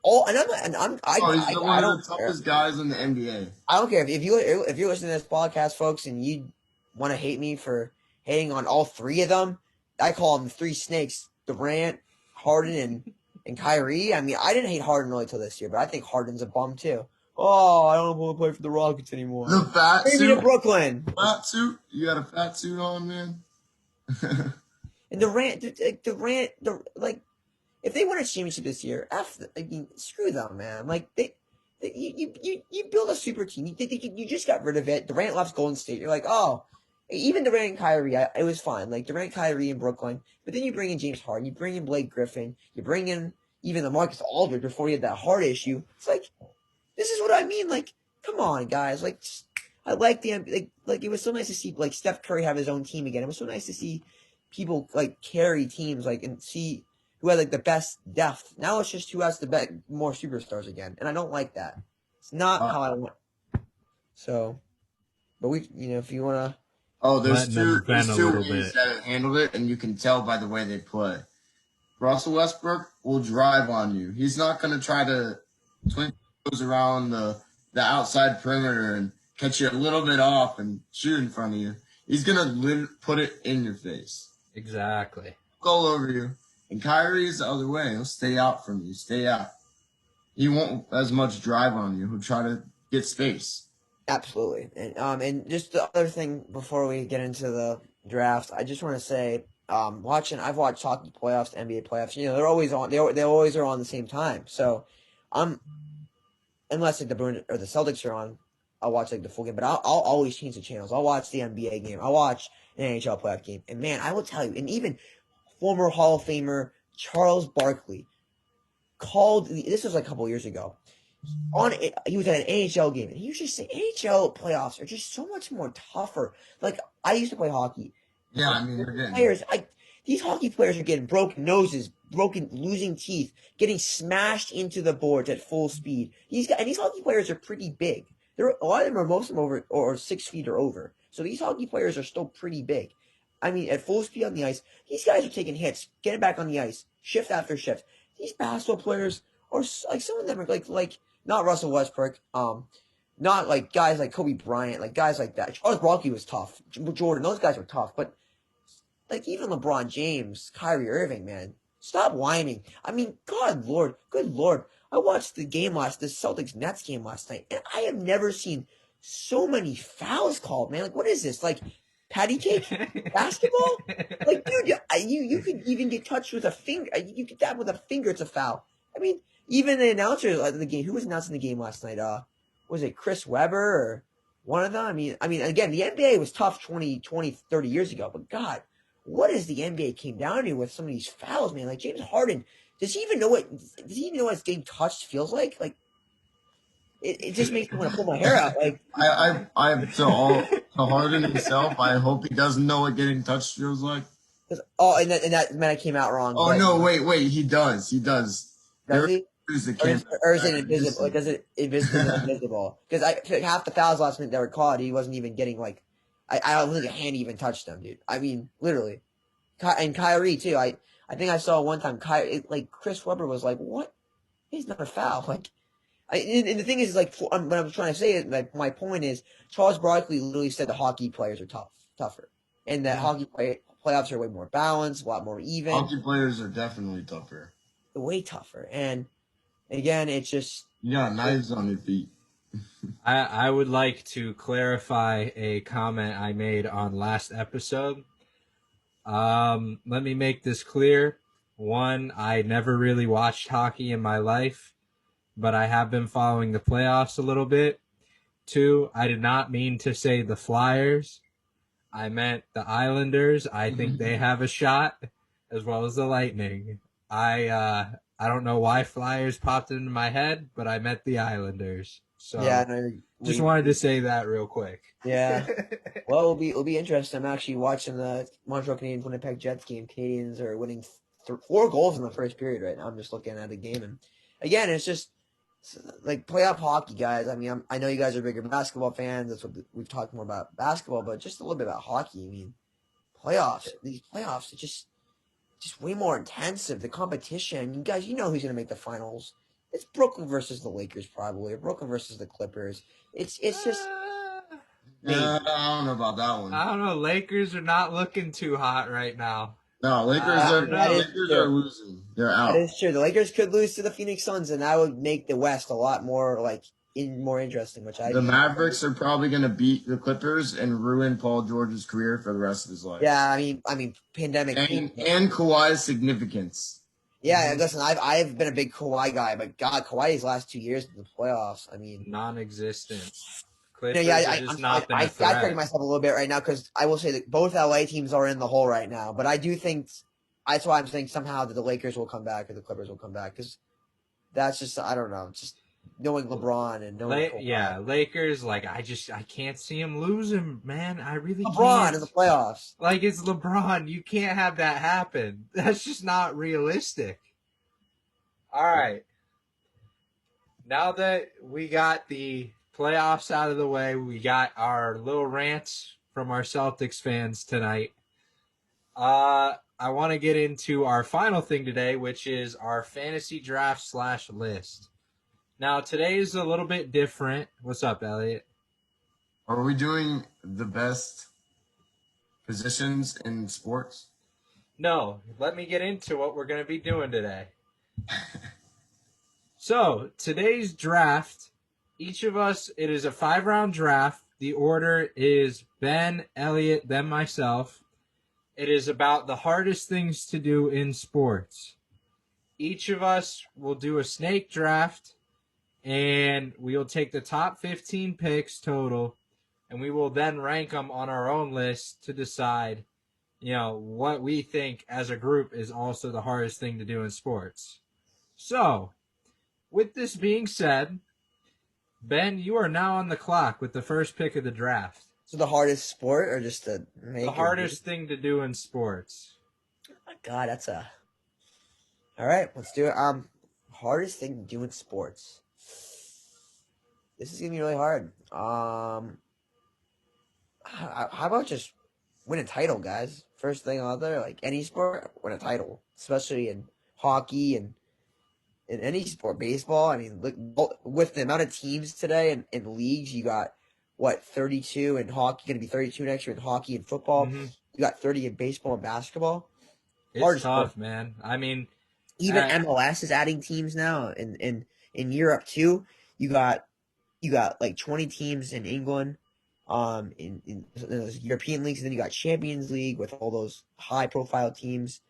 he's one of the toughest guys in the NBA. I don't care if you're listening to this podcast, folks, and you want to hate me for hating on all 3 of them. I call them the 3 snakes: Durant, Harden, and Kyrie. I mean, I didn't hate Harden really till this year, but I think Harden's a bum too. Oh, I don't want to play for the Rockets anymore. The fat Maybe suit. to Brooklyn. Fat suit. You got a fat suit on, man. And Durant, like, if they win a championship this year, screw them, man. Like, you build a super team. You just got rid of it. Durant left Golden State. You're like, oh, even Durant and Kyrie, it was fine. Like, Durant, Kyrie, in Brooklyn. But then you bring in James Harden. You bring in Blake Griffin. You bring in even LaMarcus Aldridge before he had that heart issue. It's like, this is what I mean. Like, come on, guys. Like, I like like it was so nice to see, like, Steph Curry have his own team again. It was so nice to see people, like, carry teams, like, and see who had, like, the best depth. Now it's just who has the more superstars again. And I don't like that. It's not how I want. So, but if you want to. Oh, there's two ways that handled it, and you can tell by the way they play. Russell Westbrook will drive on you. He's not going to try to twinkle around the outside perimeter and catch you a little bit off and shoot in front of you. He's going to put it in your face. Exactly. All over you. And Kyrie's the other way. He'll stay out from you. Stay out. He won't as much drive on you. He'll try to get space. Absolutely. And just the other thing before we get into the draft, I just want to say, I've watched hockey playoffs, NBA playoffs. They're always on. They always are on the same time. So, unless like the Bruins or the Celtics are on, I'll watch like the full game. But I'll always change the channels. I'll watch the NBA game. I'll watch an NHL playoff game. And man, I will tell you, and even former Hall of Famer Charles Barkley called. This was like a couple years ago. He was at an NHL game, and he was just saying NHL playoffs are just so much more tougher. Like, I used to play hockey. Yeah, I mean, these hockey players are getting broken noses, losing teeth, getting smashed into the boards at full speed. These hockey players are pretty big. A lot of them are, most of them over 6 feet or over. So these hockey players are still pretty big. I mean, at full speed on the ice, these guys are taking hits, getting back on the ice, shift after shift. These basketball players are like, some of them are like not Russell Westbrook, not like guys like Kobe Bryant, like guys like that. Charles Barkley was tough. Jordan, those guys were tough. But like even LeBron James, Kyrie Irving, man, stop whining. I mean, good Lord. I watched the Celtics Nets game last night, and I have never seen so many fouls called, man. Like, what is this? Like, patty cake basketball? Like, dude, you could even get touched with a finger. You get that with a finger, it's a foul. I mean, even the announcer of the game, who was announcing the game last night? Was it Chris Webber or one of them? I mean, again, the NBA was tough 20, 30 years ago, but God, what is the NBA came down to with some of these fouls, man? Like James Harden, does he even know what his game touched feels like? Like, it just makes me want to pull my hair out. Like, to Harden himself, I hope he doesn't know what getting touched feels like. and that man, I came out wrong. Oh, but, no, wait, he does. Does he? Or is it invisible? Or does it invisible? Because half the fouls last night that were called, he wasn't even getting like. I don't think a hand even touched him, dude. I mean, literally. And Kyrie too. I think I saw one time Chris Webber was like, "What? He's not a foul." Like, and the thing is, like, what I'm trying to say is, my point is, Charles Barkley literally said the hockey players are tougher, and that hockey playoffs are way more balanced, a lot more even. Hockey players are definitely tougher. Way tougher, and again, it's just you got knives on your feet. I would like to clarify a comment I made on last episode. Let me make this clear. One, I never really watched hockey in my life, but I have been following the playoffs a little bit. Two, I did not mean to say the Flyers. I meant the Islanders. I think they have a shot, as well as the Lightning. I don't know why Flyers popped into my head, but I meant the Islanders. So yeah, just wanted to say that real quick. Yeah. Well, it'll be interesting. I'm actually watching the Montreal Canadiens Winnipeg Jets game. Canadiens are winning 4 goals in the first period right now. I'm just looking at the game, and again, it's just like playoff hockey, guys. I mean, I know you guys are bigger basketball fans. That's what we've talked more about basketball, but just a little bit about hockey. I mean, these playoffs, are just way more intensive. The competition, you guys, you know who's going to make the finals. It's Brooklyn versus the Lakers, probably, or Brooklyn versus the Clippers. It's just. I don't know about that one. I don't know. Lakers are not looking too hot right now. No, Lakers are losing. They're out. That is true. The Lakers could lose to the Phoenix Suns, and that would make the West a lot more more interesting. The Mavericks are probably going to beat the Clippers and ruin Paul George's career for the rest of his life. Yeah, I mean, pandemic and Kawhi's significance. Yeah, listen, I've been a big Kawhi guy, but God, Kawhi's last 2 years in the playoffs, I mean, non-existent. Clippers I correct myself a little bit right now because I will say that both LA teams are in the hole right now, but I do think that's why I'm saying somehow that the Lakers will come back or the Clippers will come back because that's just I don't know, just knowing LeBron and knowing Lakers I can't see him losing, man. I really LeBron can't. In the playoffs. Like it's LeBron, you can't have that happen. That's just not realistic. All right, now that we got the playoffs out of the way, we got our little rants from our Celtics fans tonight. I want to get into our final thing today, which is our fantasy draft / list. Now, today is a little bit different. What's up, Elliot? Are we doing the best positions in sports? No. Let me get into what we're going to be doing today. So, today's draft, each of us, it is a 5-round draft. The order is Ben, Elliot, then myself. It is about the hardest things to do in sports. Each of us will do a snake draft. And we'll take the top 15 picks total, and we will then rank them on our own list to decide, what we think as a group is also the hardest thing to do in sports. So, with this being said, Ben, you are now on the clock with the first pick of the draft. So the hardest sport or just the hardest thing to do in sports? Oh my God, that's a... All right, let's do it. Hardest thing to do in sports. This is gonna be really hard. How about just win a title, guys? First thing out there, like any sport, win a title, especially in hockey and in any sport, baseball. I mean, look, with the amount of teams today in leagues, you got 32 in hockey, going to be 32 next year in hockey and football. Mm-hmm. You got 30 in baseball and basketball. It's tough, man. I mean, even MLS is adding teams now in Europe too. You got you got like 20 teams in England, in those European leagues, and then you got Champions League with all those high profile teams.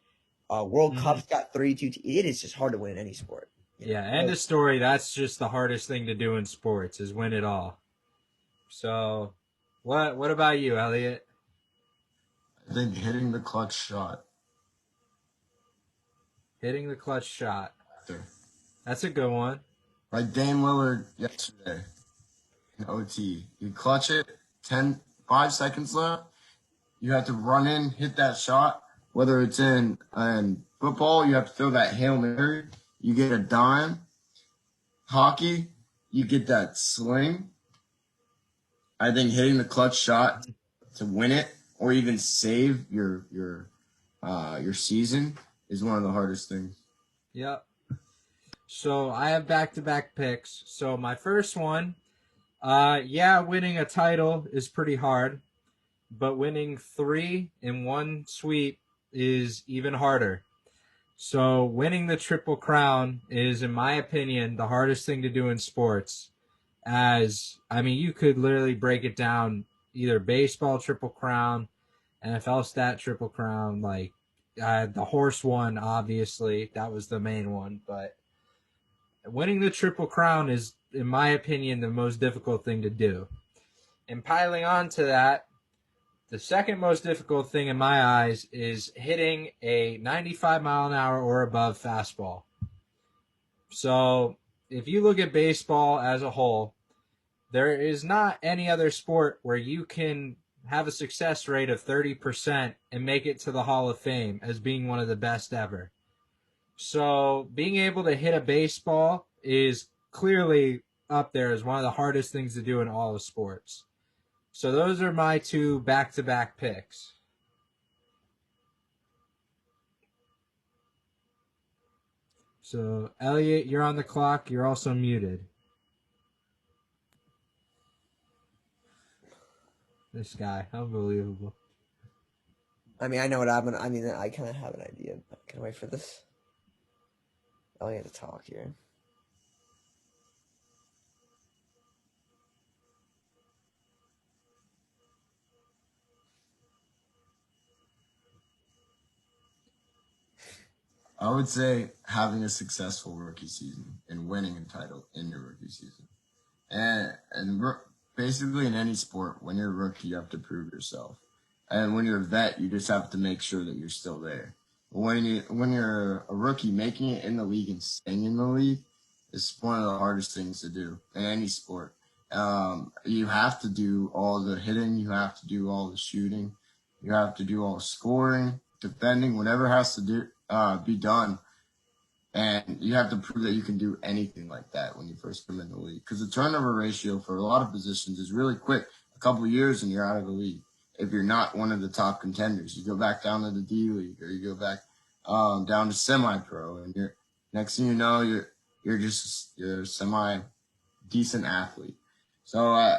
World Cup's got 32 teams. It is just hard to win in any sport. Yeah, end of story. That's just the hardest thing to do in sports is win it all. So, what about you, Elliot? I think hitting the clutch shot. Hitting the clutch shot. Sure. That's a good one. Like Dame Lillard yesterday in OT. You clutch it, 5 seconds left. You have to run in, hit that shot. Whether it's in football, you have to throw that Hail Mary. You get a dime. Hockey, you get that sling. I think hitting the clutch shot to win it or even save your season is one of the hardest things. Yep. So I have back-to-back picks. So my first one, winning a title is pretty hard, but winning 3 in one sweep is even harder. So winning the Triple Crown is, in my opinion, the hardest thing to do in sports. You could literally break it down, either baseball Triple Crown, NFL stat Triple Crown, like the horse one, obviously. That was the main one. But winning the Triple Crown is, in my opinion, the most difficult thing to do. And piling on to that, the second most difficult thing in my eyes is hitting a 95 mile an hour or above fastball. So if you look at baseball as a whole, there is not any other sport where you can have a success rate of 30% and make it to the Hall of Fame as being one of the best ever. So being able to hit a baseball is clearly up there as one of the hardest things to do in all of sports. So those are my 2 back-to-back picks. So, Elliot, you're on the clock. You're also muted. This guy, unbelievable. I know what I'm gonna. I kind of have an idea. Can I wait for this? Elliot to talk here. I would say having a successful rookie season and winning a title in your rookie season. Basically in any sport, when you're a rookie, you have to prove yourself. And when you're a vet, you just have to make sure that you're still there. When you're a rookie, making it in the league and staying in the league is one of the hardest things to do in any sport. You have to do all the hitting. You have to do all the shooting. You have to do all the scoring, defending, whatever has to be done. And you have to prove that you can do anything like that when you first come in the league. Because the turnover ratio for a lot of positions is really quick. A couple of years and you're out of the league. If you're not one of the top contenders, you go back down to the D League or you go back down to semi-pro. And next thing you know, you're a semi-decent athlete. So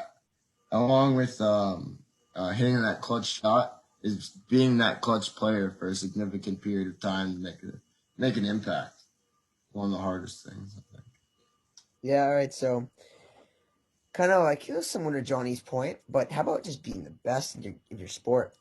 along with hitting that clutch shot is being that clutch player for a significant period of time to make an impact. One of the hardest things, I think. Yeah, all right, so kind of like similar to Johnny's point, but how about just being the best in your sport?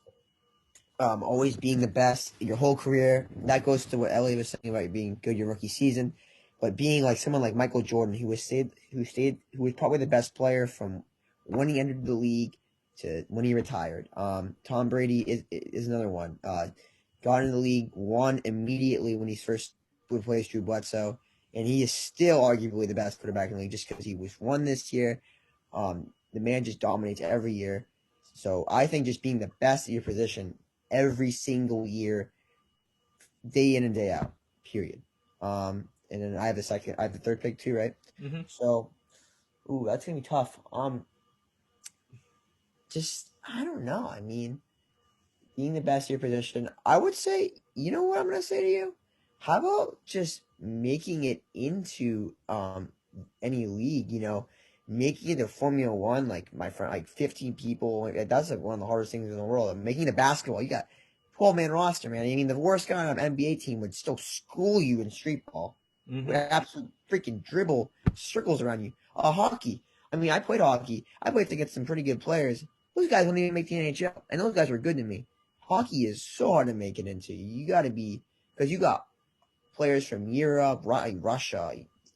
Always being the best your whole career. That goes to what Elliot was saying about being good your rookie season, but being like someone like Michael Jordan, who was probably the best player from when he entered the league to when he retired. Tom Brady is another one. Got into the league, won immediately when he first replaced Drew Bledsoe, and he is still arguably the best quarterback in the league just because he was won this year. The man just dominates every year. So I think just being the best at your position every single year, day in and day out, period. And then I have the third pick too, right? Mm-hmm. So, that's gonna be tough. Just I don't know. Being the best at your position, I would say. You know what I'm gonna say to you? How about just making it into any league? Making it to Formula One, like my friend, like 15 people. That's like one of the hardest things in the world. Making the basketball, you got 12-man roster, man. The worst guy on an NBA team would still school you in street ball. Mm-hmm. Would absolutely freaking dribble circles around you. Hockey. I mean, I played hockey. I played against some pretty good players. Those guys wouldn't even make the NHL, and those guys were good to me. Hockey is so hard to make it into. You got to be, because you got players from Europe, Russia,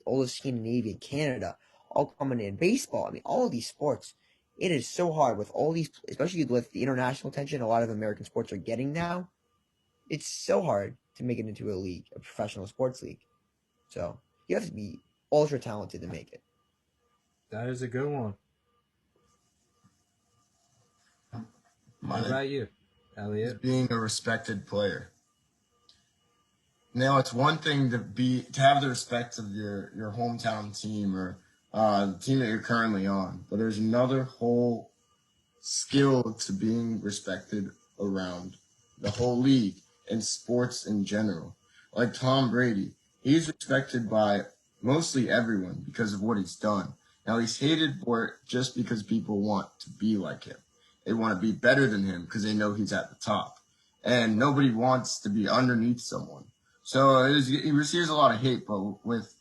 all of Scandinavia, Canada, all coming in. Baseball, I mean, all of these sports, it is so hard with all these, especially with the international attention a lot of American sports are getting now. It's so hard to make it into a league, a professional sports league. So you have to be ultra talented to make it. That is a good one. What about you, Elliot? Being a respected player. Now, it's one thing to have the respect of your hometown team or the team that you're currently on, but there's another whole skill to being respected around the whole league and sports in general. Like Tom Brady, he's respected by mostly everyone because of what he's done. Now, he's hated for it just because people want to be like him. They want to be better than him because they know he's at the top. And nobody wants to be underneath someone. So he receives a lot of hate, but with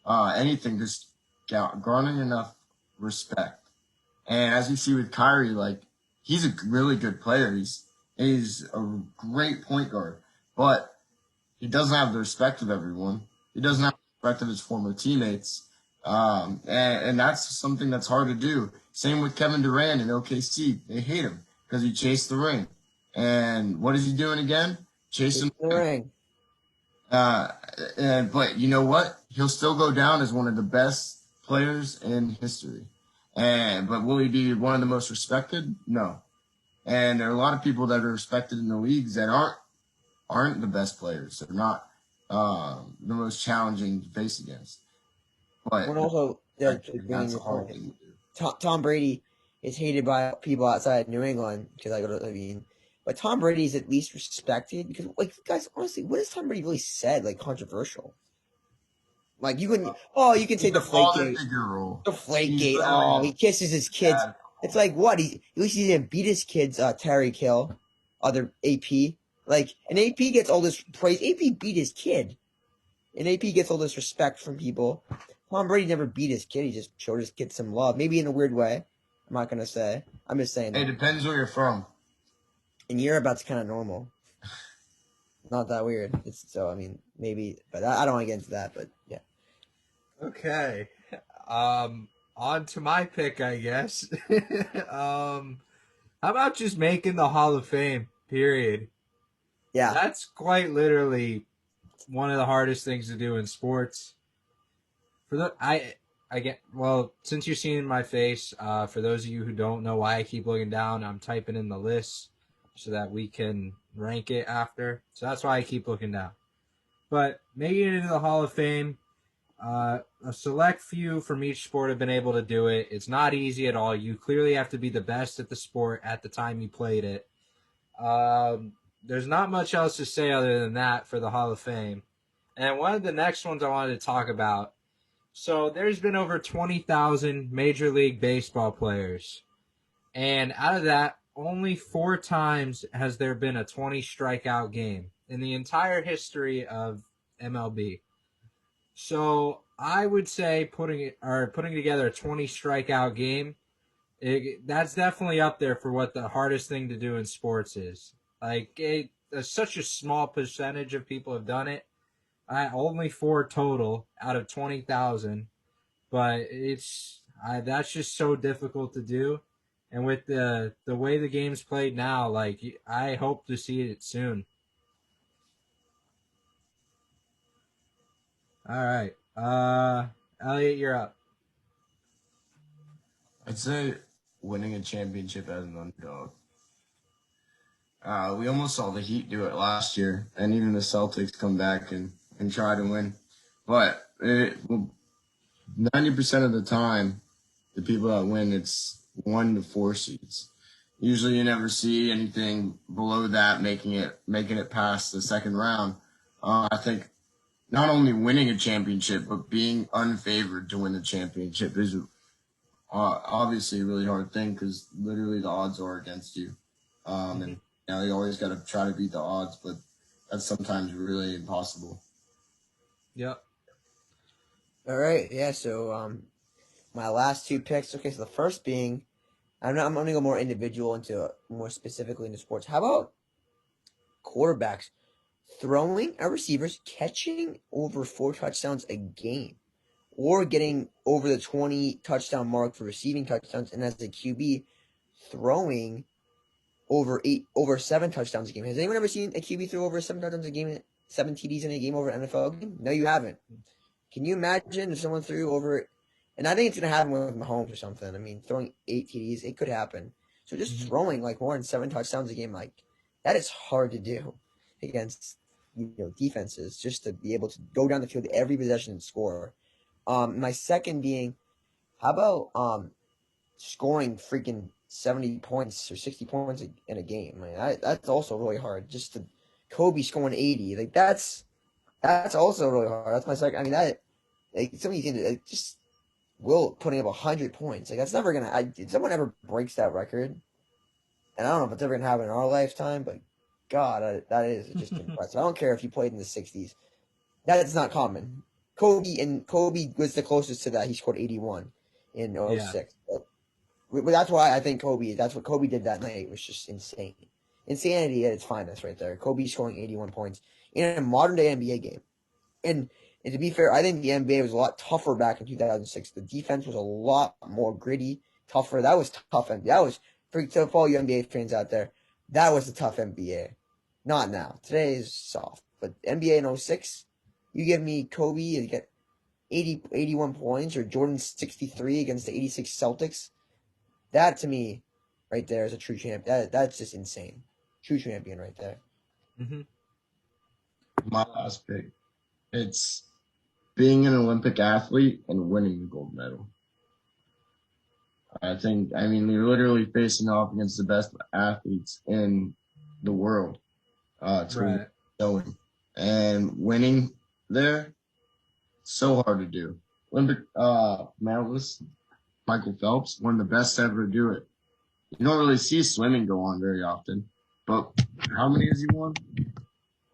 anything, just garnering enough respect. And as you see with Kyrie, like, he's a really good player. He's a great point guard, but he doesn't have the respect of everyone. He doesn't have the respect of his former teammates. And that's something that's hard to do. Same with Kevin Durant in OKC. They hate him because he chased the ring. And what is he doing again? Chasing the ring. But you know what? He'll still go down as one of the best players in history. But will he be one of the most respected? No. And there are a lot of people that are respected in the leagues that aren't the best players. They're not the most challenging to face against. But also, that's a hard thing to do. Tom Brady is hated by people outside New England but Tom Brady is at least respected because, like, guys, honestly, what has Tom Brady really said, like, controversial? Like, you can say the Flakegate. The Flakegate. Oh, he kisses his kids. It's like, what? At least he didn't beat his kids, Tyreek Hill, other AP. Like, and AP gets all this praise. AP beat his kid. And AP gets all this respect from people. Tom Brady never beat his kid. He just showed his kid some love. Maybe in a weird way. I'm not going to say. I'm just saying. It depends where you're from. In Europe, that's kind of normal. Not that weird. Maybe. But I don't want to get into that. But, yeah. Okay. On to my pick, I guess. How about just making the Hall of Fame, period? Yeah. That's quite literally one of the hardest things to do in sports. Since you're seeing my face, for those of you who don't know why I keep looking down, I'm typing in the list so that we can rank it after. So that's why I keep looking down. But making it into the Hall of Fame, a select few from each sport have been able to do it. It's not easy at all. You clearly have to be the best at the sport at the time you played it. There's not much else to say other than that for the Hall of Fame. And one of the next ones I wanted to talk about. So there's been over 20,000 Major League Baseball players. And out of that, only 4 times has there been a 20 strikeout game in the entire history of MLB. So I would say putting together a 20 strikeout game, that's definitely up there for what the hardest thing to do in sports is. Like, such a small percentage of people have done it. Only 4 total out of 20,000, but that's just so difficult to do. And with the way the game's played now, like, I hope to see it soon. All right. Elliot, you're up. I'd say winning a championship as an underdog. We almost saw the Heat do it last year, and even the Celtics come back and try to win. But 90% of the time, the people that win, it's 1 to 4 seeds. Usually you never see anything below that making it past the second round. I think not only winning a championship, but being unfavored to win the championship is obviously a really hard thing because literally the odds are against you. And you always got to try to beat the odds, but that's sometimes really impossible. Yep. All right. Yeah. So my last two picks. Okay, so the first being, I'm going to go more individual more specifically into sports. How about quarterbacks throwing at receivers, catching over 4 touchdowns a game, or getting over the 20 touchdown mark for receiving touchdowns, and as a QB, throwing over 7 touchdowns a game. Has anyone ever seen a QB throw over 7 touchdowns a game, 7 TDs in a game over an NFL game? No, you haven't. Can you imagine if someone threw over, and I think it's going to happen with Mahomes or something. I mean, throwing 8 TDs, it could happen. So just throwing like more than 7 touchdowns a game, like that is hard to do against defenses, just to be able to go down the field every possession and score. My second being, how about scoring freaking 70 points or 60 points in a game? I mean, that's also really hard. Just to Kobe scoring 80, like that's also really hard. That's my second. I mean, that somebody can just Will putting up 100 points. Like that's never gonna. If someone ever breaks that record, and I don't know if it's ever gonna happen in our lifetime, but God, that is just impressive. I don't care if you played in the 60s. That is not common. Kobe was the closest to that. He scored 81 in 06. Yeah. But that's why I think that's what Kobe did that night. It was just insane. Insanity at its finest right there. Kobe scoring 81 points in a modern day NBA game. And to be fair, I think the NBA was a lot tougher back in 2006. The defense was a lot more gritty, tougher. That was tough. That was, for all you NBA fans out there, that was the tough NBA. Not now. Today is soft. But NBA in 06, you give me Kobe and get 81 points, or Jordan 63 against the 86 Celtics. That, to me, right there is a true champ. That's just insane. True champion right there. Mm-hmm. My last pick. It's being an Olympic athlete and winning the gold medal. You're literally facing off against the best athletes in the world. Right. Going and winning there, so hard to do. Olympic medalist Michael Phelps, one of the best ever to do it. You don't really see swimming go on very often, but how many has he won?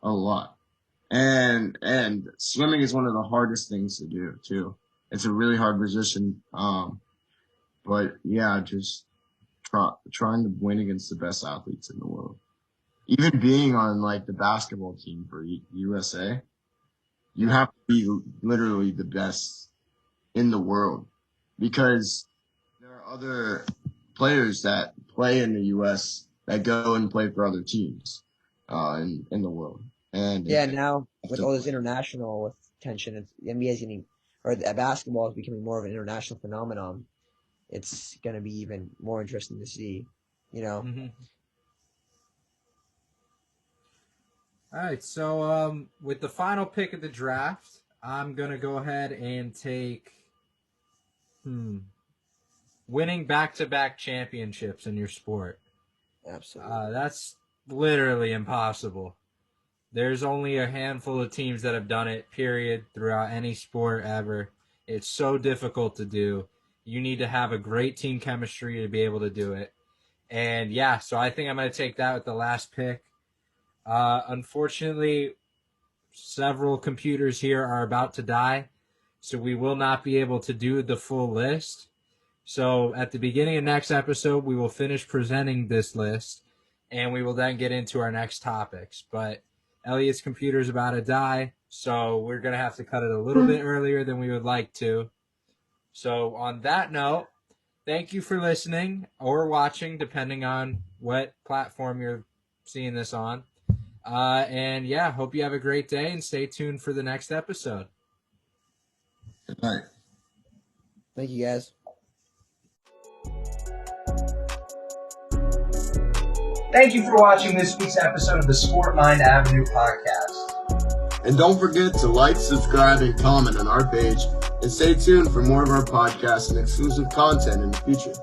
A lot. And swimming is one of the hardest things to do too. It's a really hard position. But yeah, just trying to win against the best athletes in the world. Even being on like the basketball team for USA, you have to be literally the best in the world, because there are other players that play in the US that go and play for other teams in the world. And yeah, now with all this international tension, the NBA is getting, or the basketball is becoming more of an international phenomenon. It's going to be even more interesting to see, Mm-hmm. All right, so with the final pick of the draft, I'm going to go ahead and take winning back-to-back championships in your sport. Absolutely. That's literally impossible. There's only a handful of teams that have done it, period, throughout any sport ever. It's so difficult to do. You need to have a great team chemistry to be able to do it. And, yeah, so I think I'm going to take that with the last pick. Unfortunately, several computers here are about to die, so we will not be able to do the full list. So at the beginning of next episode, we will finish presenting this list, and we will then get into our next topics. But Elliot's computer is about to die, so we're going to have to cut it a little bit earlier than we would like to. So on that note, thank you for listening or watching, depending on what platform you're seeing this on. And yeah, hope you have a great day and stay tuned for the next episode. Good night. Thank you, guys. Thank you for watching this week's episode of the Sport Mind Avenue podcast. And don't forget to like, subscribe, and comment on our page. And stay tuned for more of our podcasts and exclusive content in the future.